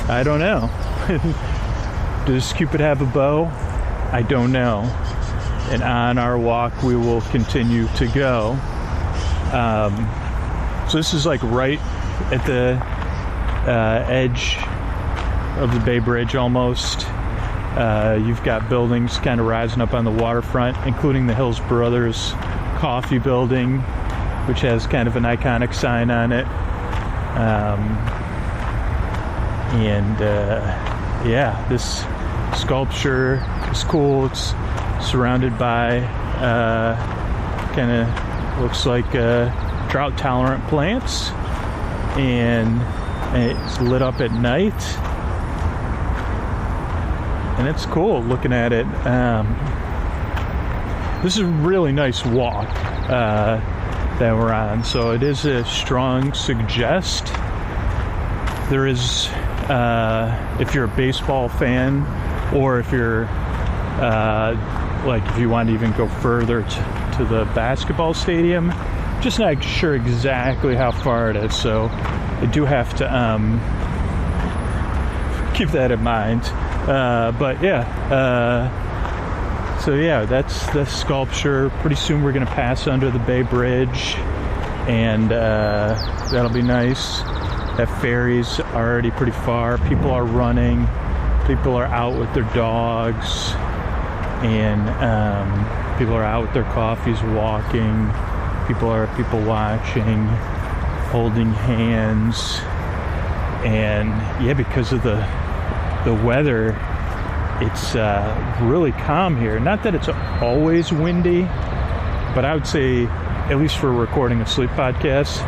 I don't know. Does Cupid have a bow? I don't know. And on our walk, we will continue to go. So this is like right at the edge of the Bay Bridge almost. You've got buildings kind of rising up on the waterfront, including the Hills Brothers Coffee Building, which has kind of an iconic sign on it. Yeah, this sculpture is cool. It's surrounded by kind of looks like drought tolerant plants, and it's lit up at night, and it's cool looking at it. This is a really nice walk that we're on, so it is a strong suggest. There is, if you're a baseball fan, or if you're if you want to even go further to the basketball stadium, just not sure exactly how far it is, so I do have to keep that in mind. But yeah, so yeah, that's the sculpture. Pretty soon we're going to pass under the Bay Bridge, and that'll be nice. That ferry's already pretty far. People are running. People are out with their dogs, and people are out with their coffees, walking. People watching, holding hands, And yeah, because of the weather, it's really calm here. Not that it's always windy, but I would say, at least for recording a sleep podcast,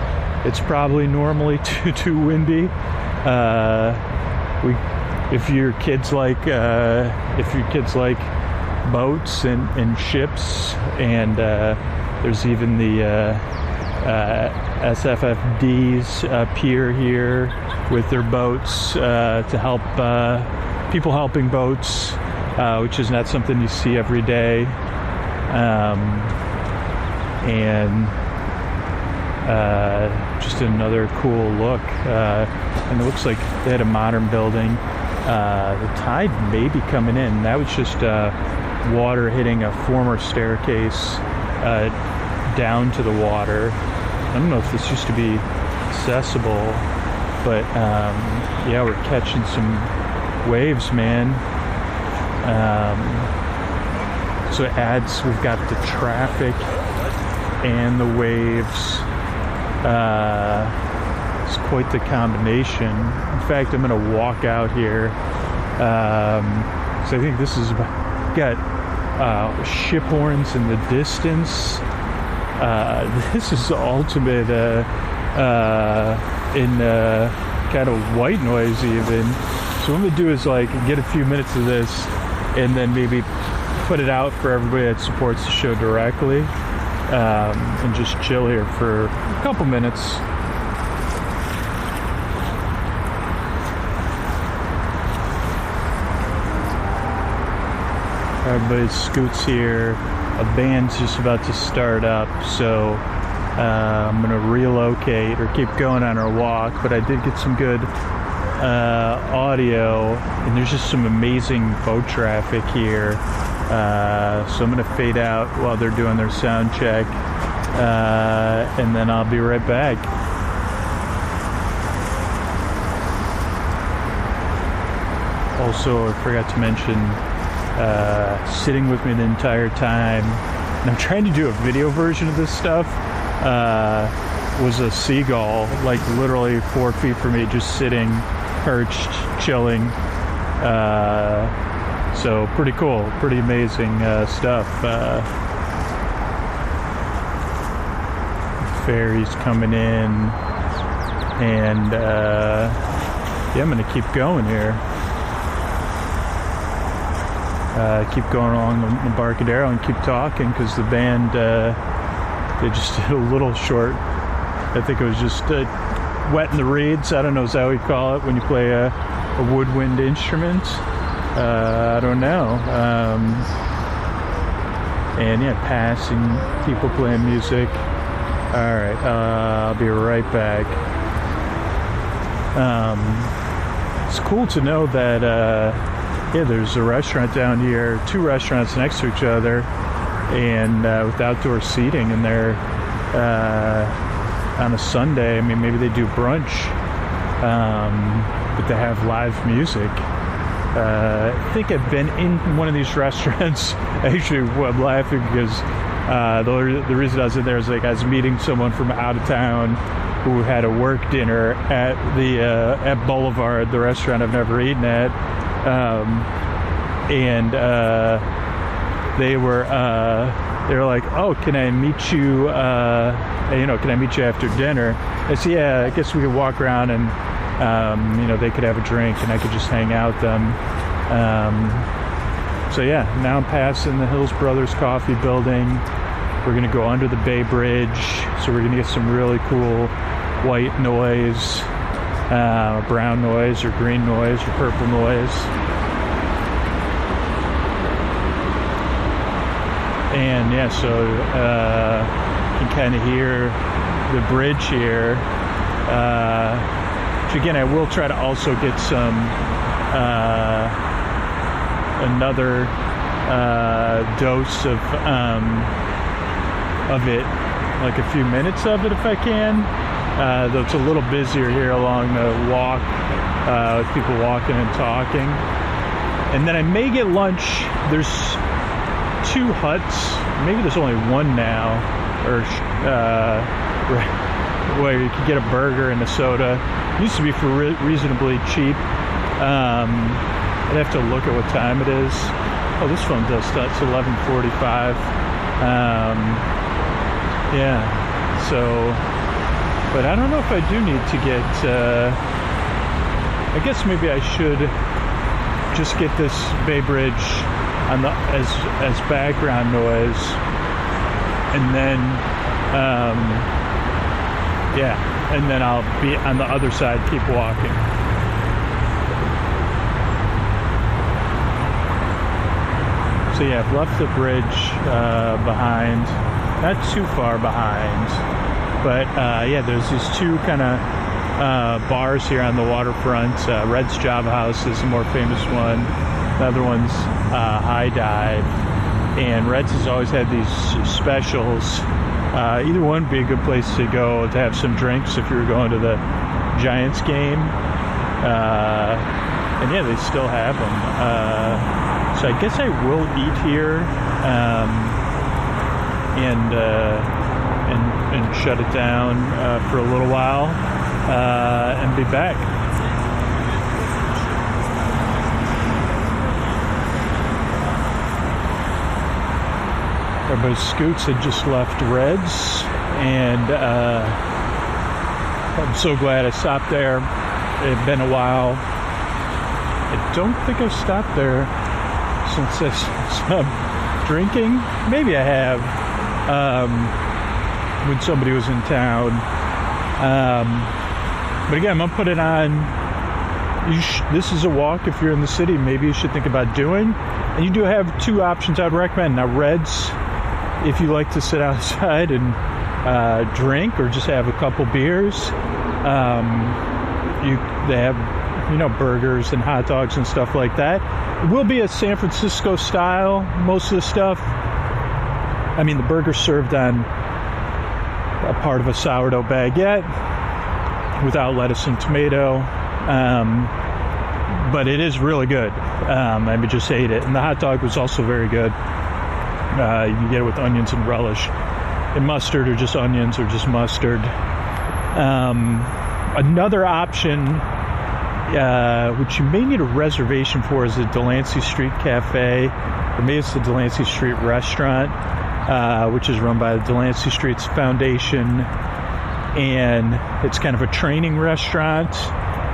it's probably normally too windy. If your kids like boats and ships, and there's even the SFFD's pier here with their boats to help people helping boats, which is not something you see every day. And just another cool look. And it looks like they had a modern building. The tide may be coming in. That was just water hitting a former staircase down to the water. I don't know if this used to be accessible, but yeah, we're catching some waves, man. So it adds, we've got the traffic and the waves. It's quite the combination. In fact, I'm going to walk out here. So I think this is got ship horns in the distance. This is the ultimate in kind of white noise even. So what I'm going to do is like get a few minutes of this and then maybe put it out for everybody that supports the show directly, and just chill here for a couple minutes. Everybody scoots here. A band's just about to start up, so I'm going to relocate or keep going on our walk, but I did get some good audio, and there's just some amazing boat traffic here. So I'm going to fade out while they're doing their sound check, and then I'll be right back. Also, I forgot to mention, sitting with me the entire time, and I'm trying to do a video version of this stuff, was a seagull, like literally 4 feet from me, just sitting, perched, chilling. So pretty cool, pretty amazing stuff. Ferries coming in, and yeah, I'm gonna keep going here. Keep going along the Embarcadero and keep talking, because the band, they just did a little short, I think it was just wet in the reeds. I don't know, is that what you call it when you play a woodwind instrument? I don't know. And yeah, passing people playing music. Alright, I'll be right back. It's cool to know that yeah, there's a restaurant down here, 2 restaurants next to each other, and with outdoor seating, and they're on a Sunday. I mean, maybe they do brunch, but they have live music. I think I've been in one of these restaurants. Actually, I'm laughing because the reason I was in there is like I was meeting someone from out of town who had a work dinner at the at Boulevard, the restaurant I've never eaten at. And they were like, "Oh, can I meet you? Can I meet you after dinner?" I said, "Yeah, I guess we could walk around and they could have a drink and I could just hang out with them." So yeah, now I'm passing the Hills Brothers Coffee Building. We're gonna go under the Bay Bridge, so we're gonna get some really cool white noise. Or brown noise, or green noise, or purple noise. And yeah, so you can kind of hear the bridge here. Which again, I will try to also get some another dose of it, like a few minutes of it if I can. Though it's a little busier here along the walk, with people walking and talking. And then I may get lunch. There's 2 huts. Maybe there's only one now, or where you can get a burger and a soda. Used to be for reasonably cheap. I'd have to look at what time it is. Oh, this phone does start. It's 11:45. Yeah. So, but I don't know if I do need to get. I guess maybe I should just get this Bay Bridge on the as background noise, and then and then I'll be on the other side, keep walking. So yeah, I've left the bridge behind, not too far behind, but yeah, there's these two kind of bars here on the waterfront. Red's Java House is the more famous one. The other one's High Dive. And Red's has always had these specials. Either one would be a good place to go to have some drinks if you were going to the Giants game. And yeah, they still have them. So I guess I will eat here and shut it down for a little while and be back. Everybody's Scoots had just left Red's, and I'm so glad I stopped there. It had been a while. I don't think I've stopped there since I stopped drinking. Maybe I have, when somebody was in town. But again, I'm going to put it on. This is a walk if you're in the city, maybe you should think about doing. And you do have two options I'd recommend. Now, Red's, if you like to sit outside and drink or just have a couple beers, they have, burgers and hot dogs and stuff like that. It will be a San Francisco style, most of the stuff. I mean, the burger's served on a part of a sourdough baguette without lettuce and tomato. But it is really good. I just ate it. And the hot dog was also very good. You can get it with onions and relish and mustard, or just onions, or just mustard. Another option, which you may need a reservation for, is the Delancey Street Cafe. Or maybe it's the Delancey Street Restaurant, which is run by the Delancey Streets Foundation. And it's kind of a training restaurant,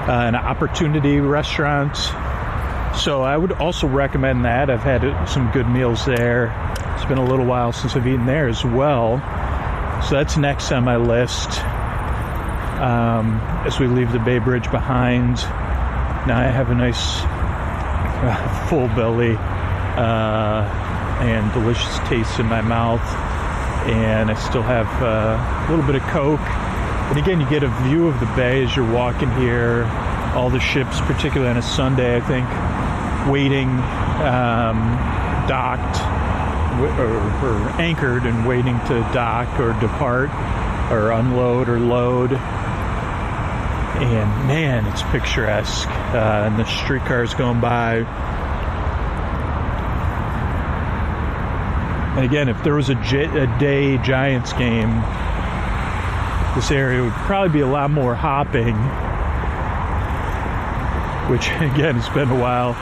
an opportunity restaurant. So I would also recommend that. I've had some good meals there. It's been a little while since I've eaten there as well. So that's next on my list. As we leave the Bay Bridge behind, now I have a nice full belly and delicious taste in my mouth. And I still have a little bit of Coke. And again, you get a view of the bay as you're walking here. All the ships, particularly on a Sunday, I think, waiting, docked, or anchored and waiting to dock or depart or unload or load. And man, it's picturesque. And the streetcars going by. And again, if there was a day Giants game, this area would probably be a lot more hopping. Which, again, it's been a while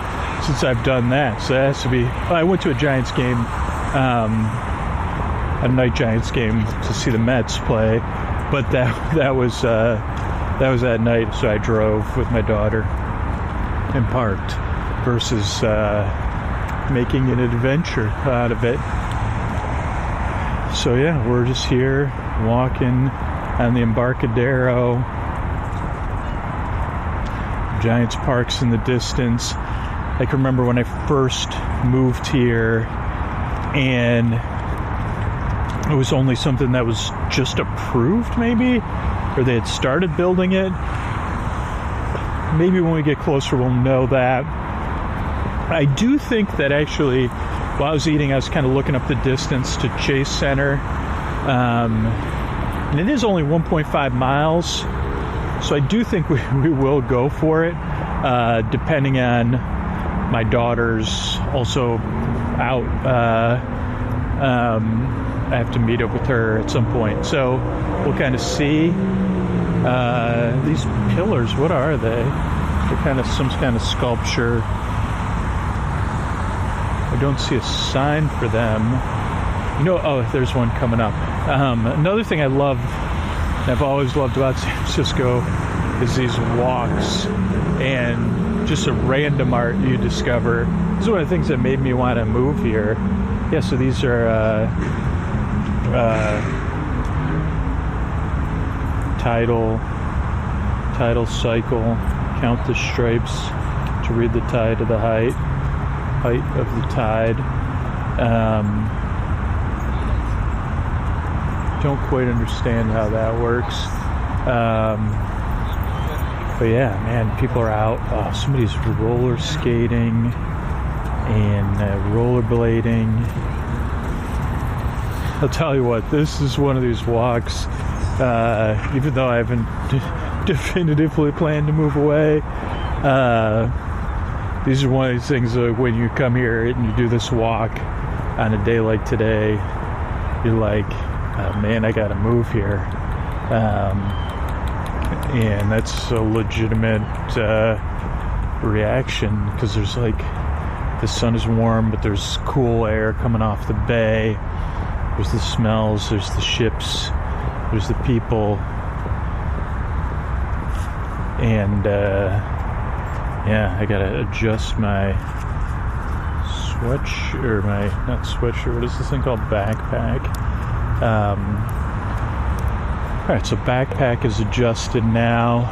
since I've done that. So it has to be... I went to a Giants game, a night Giants game, to see the Mets play. But that was at night, so I drove with my daughter and parked, versus making an adventure out of it. So yeah, we're just here walking on the Embarcadero. Giants Park's in the distance. I can remember when I first moved here, and it was only something that was just approved, maybe, or they had started building it. Maybe when we get closer we'll know that. I do think that actually, while I was eating, I was kind of looking up the distance to Chase Center. And it is only 1.5 miles. So I do think we will go for it, depending on my daughter's also out. I have to meet up with her at some point. So we'll kind of see. These pillars, what are they? They're kind of some kind of sculpture. I don't see a sign for them. Oh, there's one coming up. Another thing I love, and I've always loved about San Francisco, is these walks and just a random art you discover. This is one of the things that made me want to move here. Yeah, so these are tidal cycle, count the stripes to read the tide of the height of the tide. Don't quite understand how that works. But yeah, man, people are out. Somebody's roller skating and rollerblading. I'll tell you what, this is one of these walks, even though I haven't definitively planned to move away, these are one of these things when you come here and you do this walk on a day like today, you're like, oh, man, I gotta move here. And that's a legitimate reaction, because there's like, the sun is warm, but there's cool air coming off the bay. There's the smells, there's the ships, there's the people. And yeah, I gotta adjust my not sweatshirt, what is this thing called? Backpack. Alright, so backpack is adjusted now.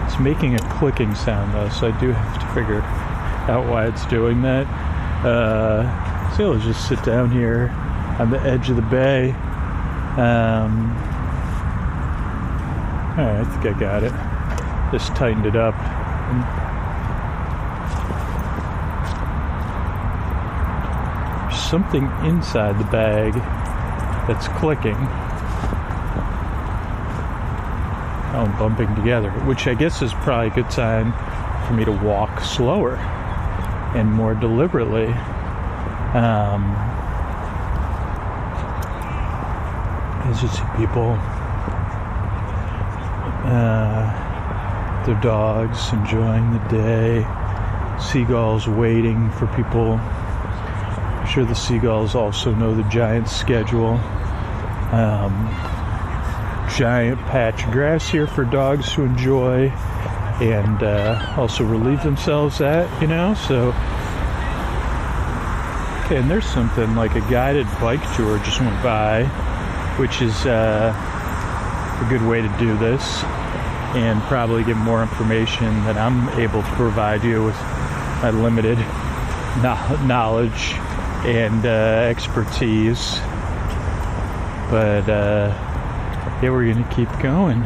It's making a clicking sound though, so I do have to figure out why it's doing that. So let's just sit down here on the edge of the bay. Alright, I think I got it. Just tightened it up. There's something inside the bag that's clicking. Oh, bumping together, which I guess is probably a good sign for me to walk slower and more deliberately. As you see people, their dogs enjoying the day, seagulls waiting for people. I'm sure the seagulls also know the Giants' schedule. Giant patch of grass here for dogs to enjoy and also relieve themselves at, so. Okay, and there's something like a guided bike tour just went by, which is a good way to do this and probably get more information that I'm able to provide you with my limited knowledge and expertise. But yeah, we're going to keep going,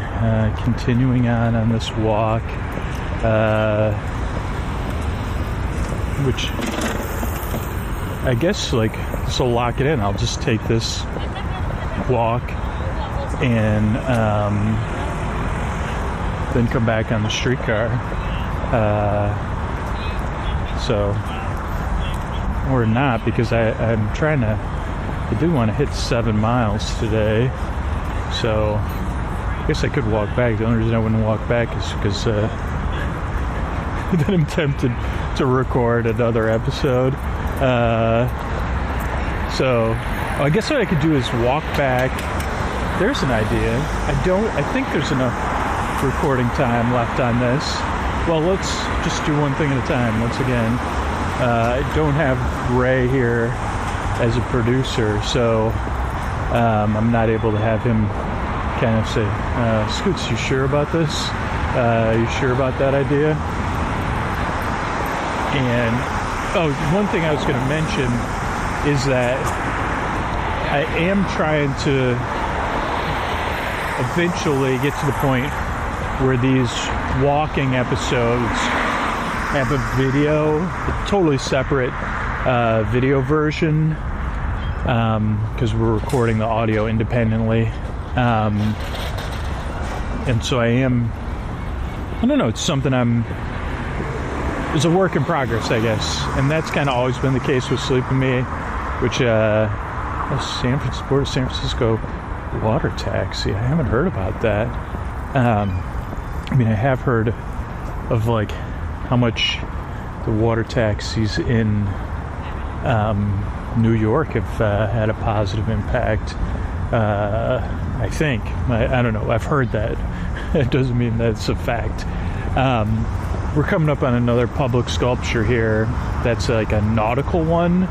continuing on this walk, which I guess this will lock it in. I'll just take this walk and then come back on the streetcar. Or not, because I'm trying to, I do want to hit 7 miles today. So I guess I could walk back. The only reason I wouldn't walk back is because then I'm tempted to record another episode. So I guess what I could do is walk back. There's an idea. I think there's enough recording time left on this. Well, let's just do one thing at a time once again. I don't have Ray here as a producer, so I'm not able to have him kind of say, Scoots, you sure about this? You sure about that idea? And one thing I was going to mention is that I am trying to eventually get to the point where these walking episodes have a video, a totally separate video version, because we're recording the audio independently. And so I don't know, it's something it's a work in progress, I guess. And that's kind of always been the case with Sleep and Me, which San Francisco Water taxi. I haven't heard about that. I mean, I have heard of like how much the water taxis in New York have had a positive impact. I think. I don't know. I've heard that. It doesn't mean that's a fact. We're coming up on another public sculpture here that's like a nautical one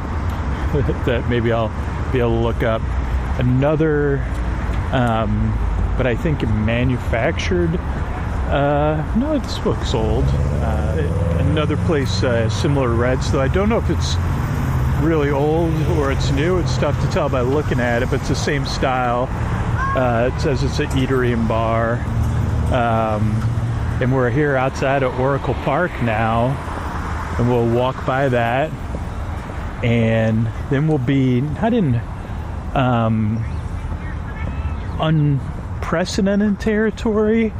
that maybe I'll be able to look up. Another, but I think manufactured. No, this book's old. Another place similar to Reds, though I don't know if it's really old or it's new. It's tough to tell by looking at it, but it's the same style. It says it's an eatery and bar. And we're here outside of Oracle Park now, and we'll walk by that, and then we'll be not in unprecedented territory.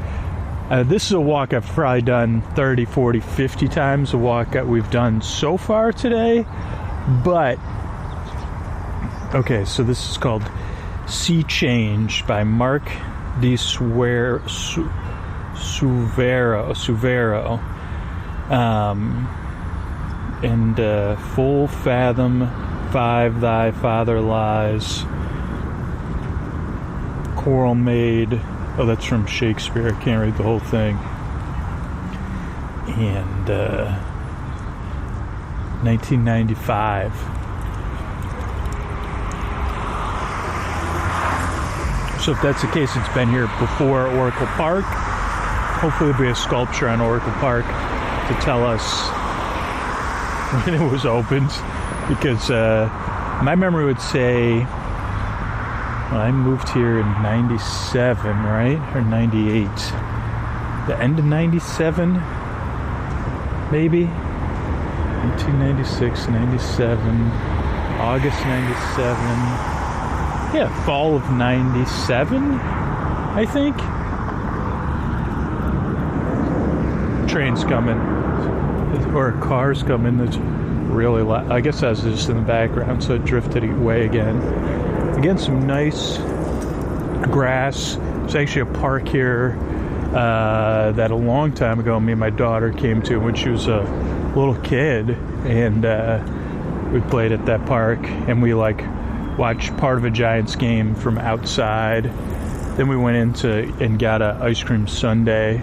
This is a walk I've probably done 30, 40, 50 times, a walk that we've done so far today. But, okay, so this is called Sea Change by Mark D. Suvero. And Full Fathom, Five Thy Father Lies, Coral Maid. Oh, that's from Shakespeare. I can't read the whole thing. And 1995. So if that's the case, it's been here before Oracle Park. Hopefully there'll be a sculpture on Oracle Park to tell us when it was opened, because my memory would say when I moved here in 97, right? Or 98. The end of 97, maybe? 1996, 97, August 97. Yeah, fall of 97, I think. Train's coming, or cars coming. That's really loud. I guess that was just in the background, so it drifted away again. Again, some nice grass. There's actually a park here that a long time ago me and my daughter came to when she was a little kid, and we played at that park, and we like watched part of a Giants game from outside. Then we went into and got a ice cream sundae.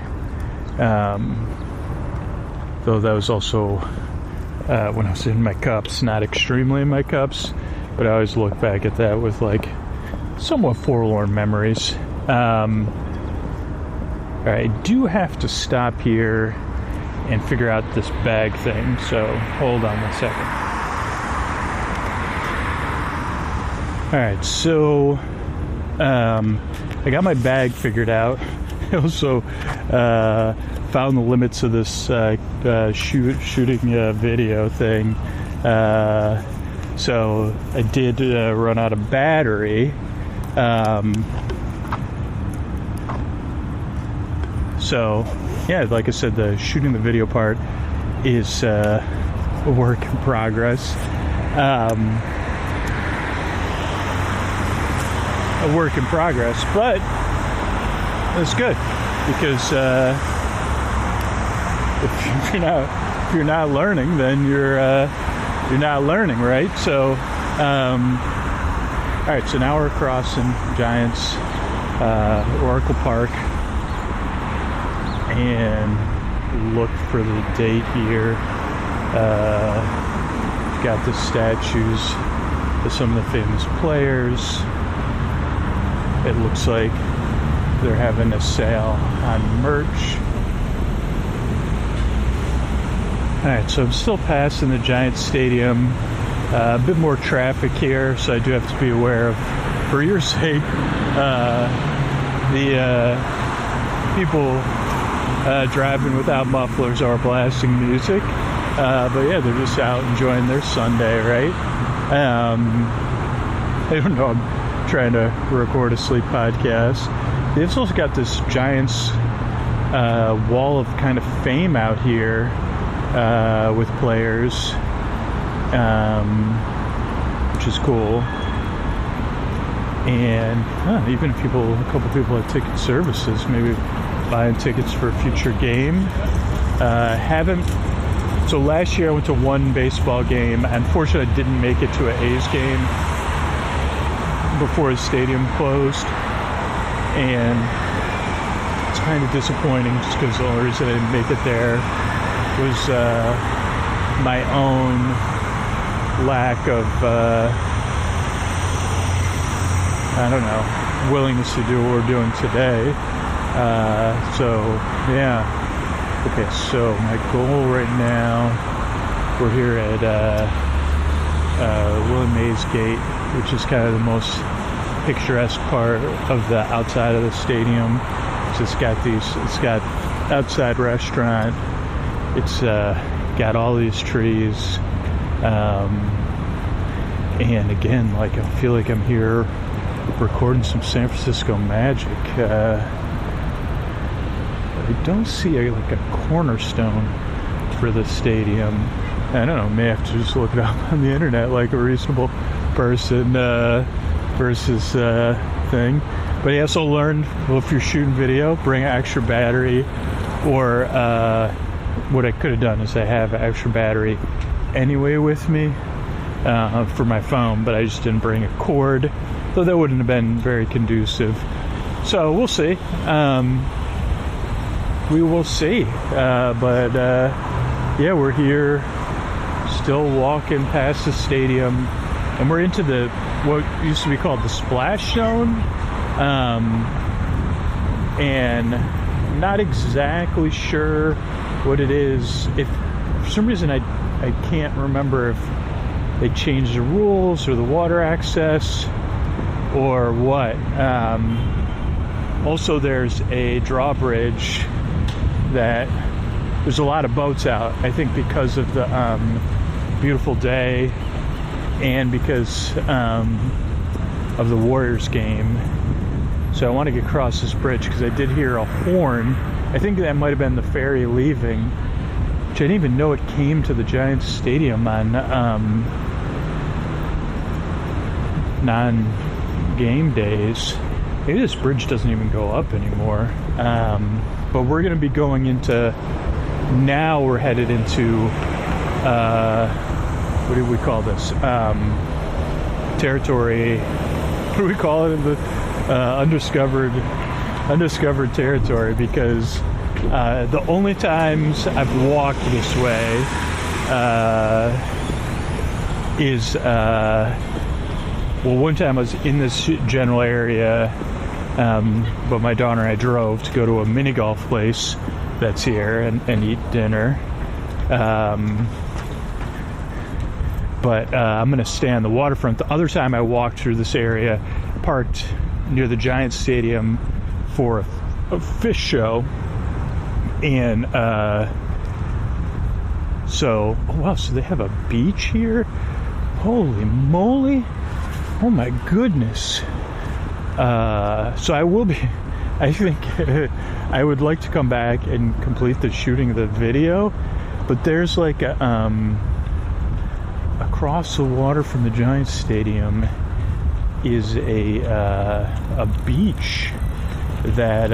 Though that was also when I was in my cups, not extremely in my cups, but I always look back at that with like somewhat forlorn memories. Alright, I do have to stop here and figure out this bag thing, so hold on 1 second. Alright, so I got my bag figured out. I also found the limits of this shooting video thing. So I did run out of battery. So yeah, like I said, the shooting the video part is a work in progress. But it's good, because if you're not learning, then you're not learning, right? So, all right. So now we're crossing Giants Oracle Park, and look for the date here. Got the statues of some of the famous players. It looks like they're having a sale on merch. Alright, so I'm still passing the Giants Stadium. A bit more traffic here, so I do have to be aware of, for your sake, the people driving without mufflers or blasting music. But yeah, they're just out enjoying their Sunday, right? I don't know, I'm trying to record a sleep podcast. They've also got this Giants wall of kind of fame out here with players, which is cool. And even if a couple people had ticket services, maybe buying tickets for a future game. So last year I went to one baseball game. Unfortunately, I didn't make it to an A's game before the stadium closed. And it's kind of disappointing just because the only reason I didn't make it there was my own lack of, willingness to do what we're doing today. Okay, so my goal right now, we're here at Willie Mays Gate, which is kind of the most picturesque part of the outside of the stadium. So it's got outside restaurant. It's got all these trees. And again, like I feel like I'm here recording some San Francisco magic. I don't see a cornerstone for the stadium. I don't know, may have to just look it up on the internet like a reasonable person versus thing. But I also learned, well, if you're shooting video, bring an extra battery, or what I could have done is I have an extra battery anyway with me for my phone, but I just didn't bring a cord, though that wouldn't have been very conducive. So we'll see. We will see. We're here, still walking past the stadium, and we're into what used to be called the splash zone. And not exactly sure what it is. If for some reason I can't remember if they changed the rules or the water access or what. Also, there's a drawbridge that there's a lot of boats out, I think because of the beautiful day and because of the Warriors game. So I want to get across this bridge because I did hear a horn. I think that might have been the ferry leaving, which I didn't even know it came to the Giants Stadium on non-game days. Maybe this bridge doesn't even go up anymore. But we're going to be going into, now we're headed into, what do we call this? Territory, what do we call it? The undiscovered territory, because the only times I've walked this way is, one time I was in this general area, but my daughter and I drove to go to a mini golf place that's here and eat dinner. But I'm going to stay on the waterfront. The other time I walked through this area, parked near the Giants Stadium for a fish show. And so they have a beach here? Holy moly. Oh my goodness. So I think I would like to come back and complete the shooting of the video, but there's like across the water from the Giants Stadium is a beach that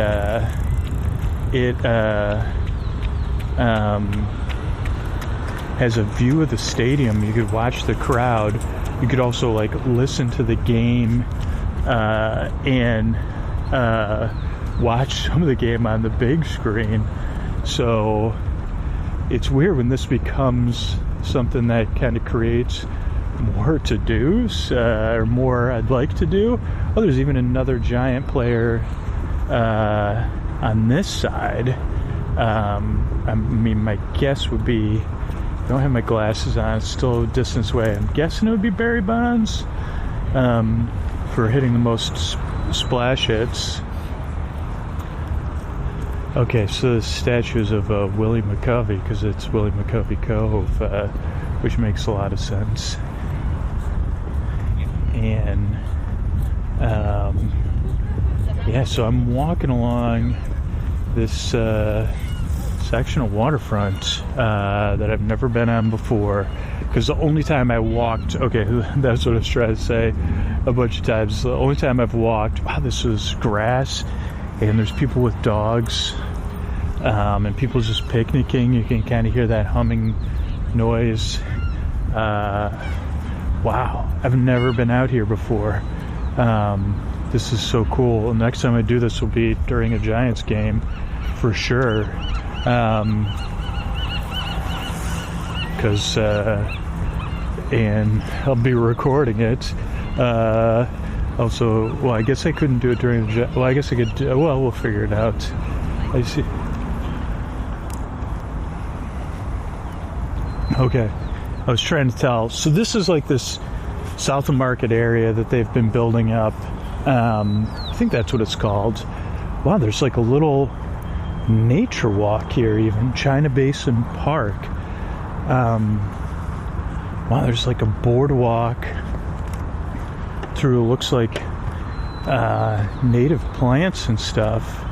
has a view of the stadium. You could watch the crowd. You could also like listen to the game and watch some of the game on the big screen. So it's weird when this becomes something that kind of creates more to-dos or more I'd like to do. Oh, there's even another Giant player on this side. I mean, my guess would be, I don't have my glasses on, it's still a distance away. I'm guessing it would be Barry Bonds for hitting the most splash hits. Okay, so the statues of Willie McCovey, because it's Willie McCovey Cove, which makes a lot of sense. And so I'm walking along this section of waterfront that I've never been on before. Because the only time I walked, okay, that's what I was trying to say a bunch of times. The only time I've walked, wow, this was grass, and there's people with dogs, and people just picnicking. You can kind of hear that humming noise. Wow, I've never been out here before. This is so cool. The next time I do this will be during a Giants game, for sure. And I'll be recording it. Also, well, I guess I couldn't do it during the... Well, I guess I could... Well, we'll figure it out. I see. Okay. I was trying to tell. So this is like this South of Market area that they've been building up. I think that's what it's called. Wow, there's like a little nature walk here, even. China Basin Park. Wow, there's like a boardwalk through, looks like native plants and stuff.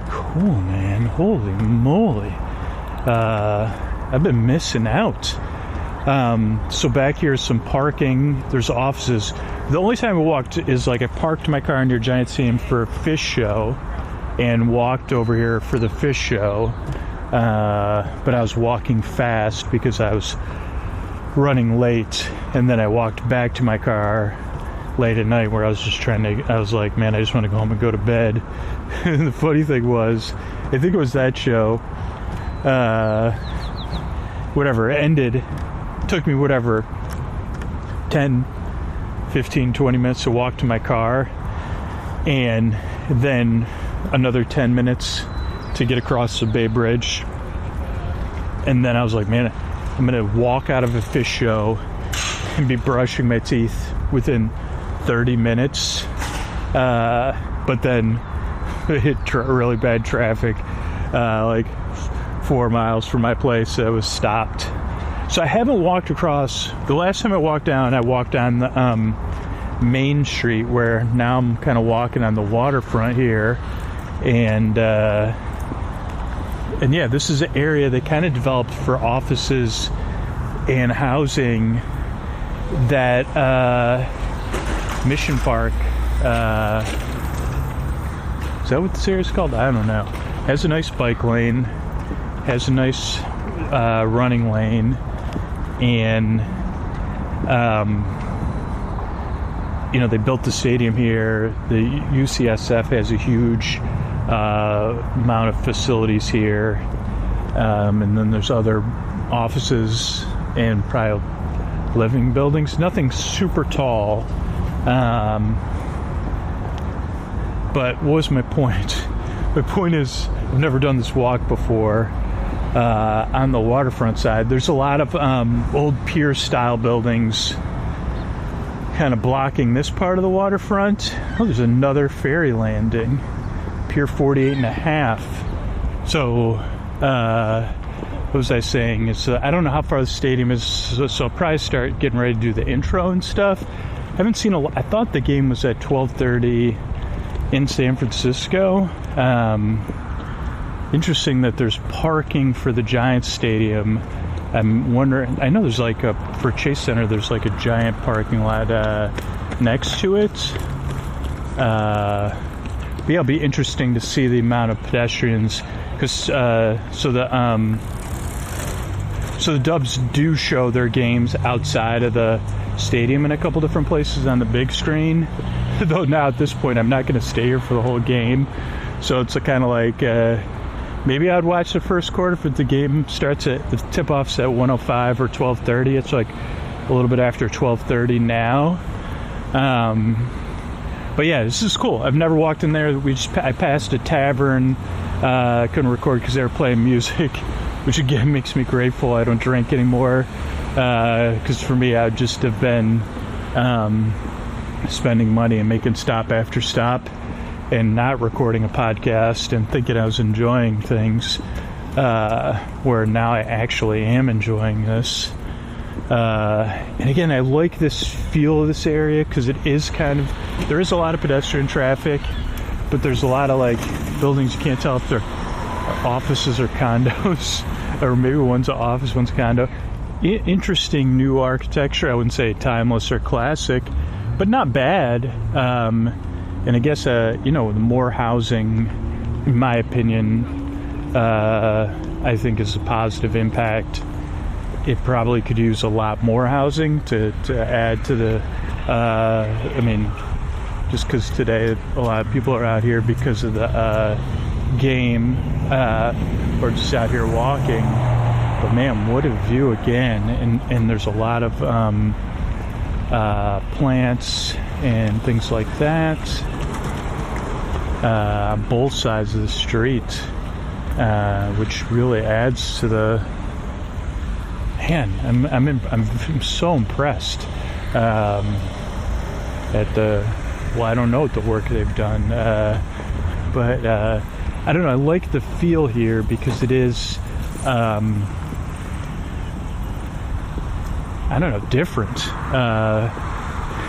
Cool, man. Holy moly. I've been missing out. So back here is some parking. There's offices. The only time I walked is like I parked my car near Giant Stadium for a fish show and walked over here for the fish show. But I was walking fast because I was running late, and then I walked back to my car late at night where I was just I was like, man, I just want to go home and go to bed. And the funny thing was, I think it was that show, whatever, it ended, took me whatever, 10, 15, 20 minutes to walk to my car, and then another 10 minutes to get across the Bay Bridge. And then I was like, man, I'm going to walk out of a fish show and be brushing my teeth within 30 minutes. But then it hit really bad traffic, like 4 miles from my place. I was stopped. So I haven't walked across. The last time I walked down, I walked on the Main Street, where now I'm kind of walking on the waterfront here. And yeah, this is an area that kind of developed for offices and housing that Mission Park, is that what this area is called? I don't know. Has a nice bike lane, has a nice running lane, and you know, they built the stadium here. The UCSF has a huge amount of facilities here, and then there's other offices and private living buildings. Nothing super tall, but what was my point? My point is, I've never done this walk before. On the waterfront side, there's a lot of old pier style buildings kind of blocking this part of the waterfront. Oh, there's another ferry landing, Pier 48.5. So what was I saying? Is I don't know how far the stadium is, so I'll probably start getting ready to do the intro and stuff. I haven't seen I thought the game was at 12:30 in San Francisco. Interesting that there's parking for the Giants stadium. I'm wondering, I know there's like for Chase Center, there's like a giant parking lot next to it. But yeah, it'll be interesting to see the amount of pedestrians, because so the Dubs do show their games outside of the stadium in a couple different places on the big screen. Though now at this point, I'm not going to stay here for the whole game, so it's kind of like maybe I'd watch the first quarter if the game starts at the tip-off's at 1:05 or 12:30. It's like a little bit after 12:30 now. But yeah, this is cool. I've never walked in there. I passed a tavern. Couldn't record because they were playing music, which again makes me grateful I don't drink anymore. Because for me, I'd just have been spending money and making stop after stop and not recording a podcast and thinking I was enjoying things, where now I actually am enjoying this. And again, I like this feel of this area because it is there is a lot of pedestrian traffic, but there's a lot of like buildings you can't tell if they're offices or condos, or maybe one's an office, one's a condo. Interesting new architecture. I wouldn't say timeless or classic, but not bad. And I guess, the more housing, in my opinion, I think is a positive impact. It probably could use a lot more housing to add to the, just because today a lot of people are out here because of the game, or just out here walking. But man, what a view again. And there's a lot of plants and things like that on both sides of the street, which really adds to the... Man, I'm so impressed at the... Well, I don't know what the work they've done, but I don't know. I like the feel here because it is, I don't know, different,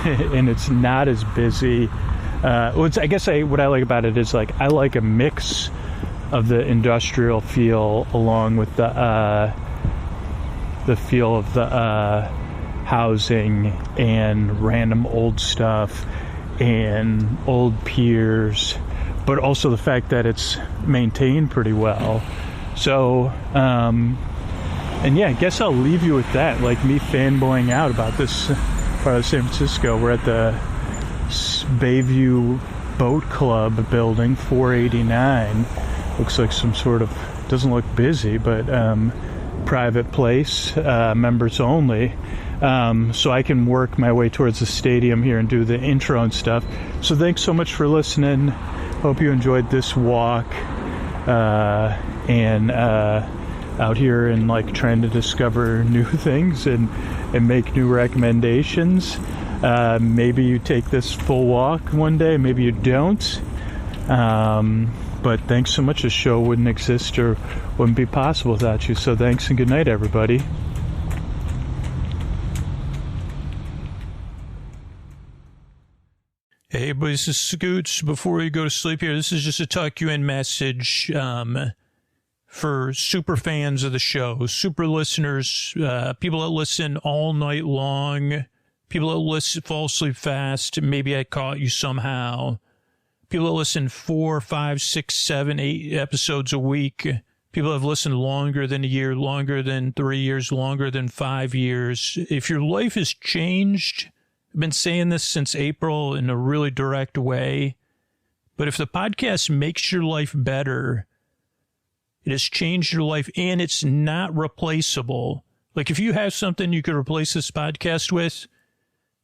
and it's not as busy. What I like about it is, like, I like a mix of the industrial feel along with the feel of the housing and random old stuff and old piers, but also the fact that it's maintained pretty well. So, and yeah, I guess I'll leave you with that, like me fanboying out about this part of San Francisco. We're at the Bayview Boat Club building, 489. Looks like some sort of, doesn't look busy, but private place, members only. So I can work my way towards the stadium here and do the intro and stuff. So thanks so much for listening. Hope you enjoyed this walk, and out here and like trying to discover new things and make new recommendations. Maybe you take this full walk one day, maybe you don't. But thanks so much. The show wouldn't exist or wouldn't be possible without you. So thanks and good night, everybody. Hey, boys, this is Scoots. Before you go to sleep here, this is just a tuck you in message for super fans of the show, super listeners, people that listen all night long, people that fall asleep fast. Maybe I caught you somehow. People that listen 4, 5, 6, 7, 8 episodes a week. People that have listened longer than a year, longer than 3 years, longer than 5 years. If your life has changed, I've been saying this since April in a really direct way, but if the podcast makes your life better, it has changed your life and it's not replaceable. Like if you have something you could replace this podcast with,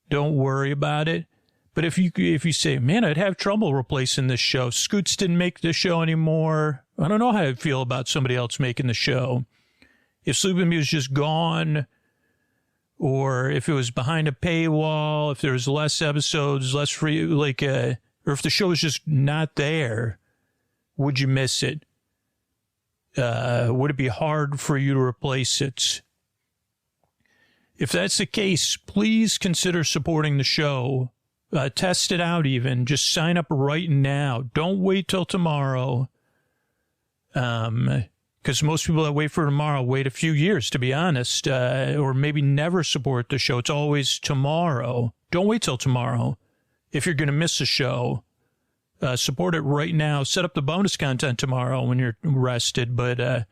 don't worry about it. But if you say, man, I'd have trouble replacing this show. Scoots didn't make the show anymore. I don't know how I'd feel about somebody else making the show. If Sleep With Me was just gone, or if it was behind a paywall, if there was less episodes, less free, or if the show was just not there, would you miss it? Would it be hard for you to replace it? If that's the case, please consider supporting the show. Test it out even. Just sign up right now. Don't wait till tomorrow. Because most people that wait for tomorrow wait a few years, to be honest, or maybe never support the show. It's always tomorrow. Don't wait till tomorrow. If you're going to miss a show, support it right now. Set up the bonus content tomorrow when you're rested, but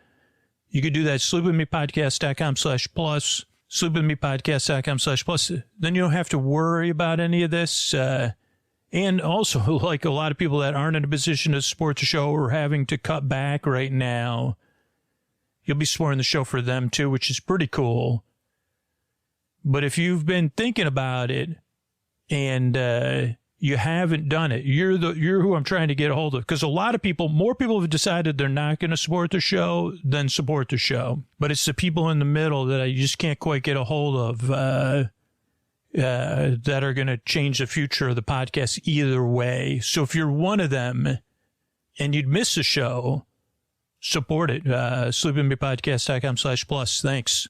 you could do that. sleepwithmepodcast.com/plus. sleepwithmepodcast.com/plus. Then you don't have to worry about any of this. And also, like a lot of people that aren't in a position to support the show or having to cut back right now, you'll be supporting the show for them too, which is pretty cool. But if you've been thinking about it and you haven't done it, you're who I'm trying to get a hold of. Because a lot of people, more people have decided they're not going to support the show than support the show. But it's the people in the middle that I just can't quite get a hold of that are going to change the future of the podcast either way. So if you're one of them and you'd miss a show, support it. sleepwithmepodcast.com/plus. Thanks.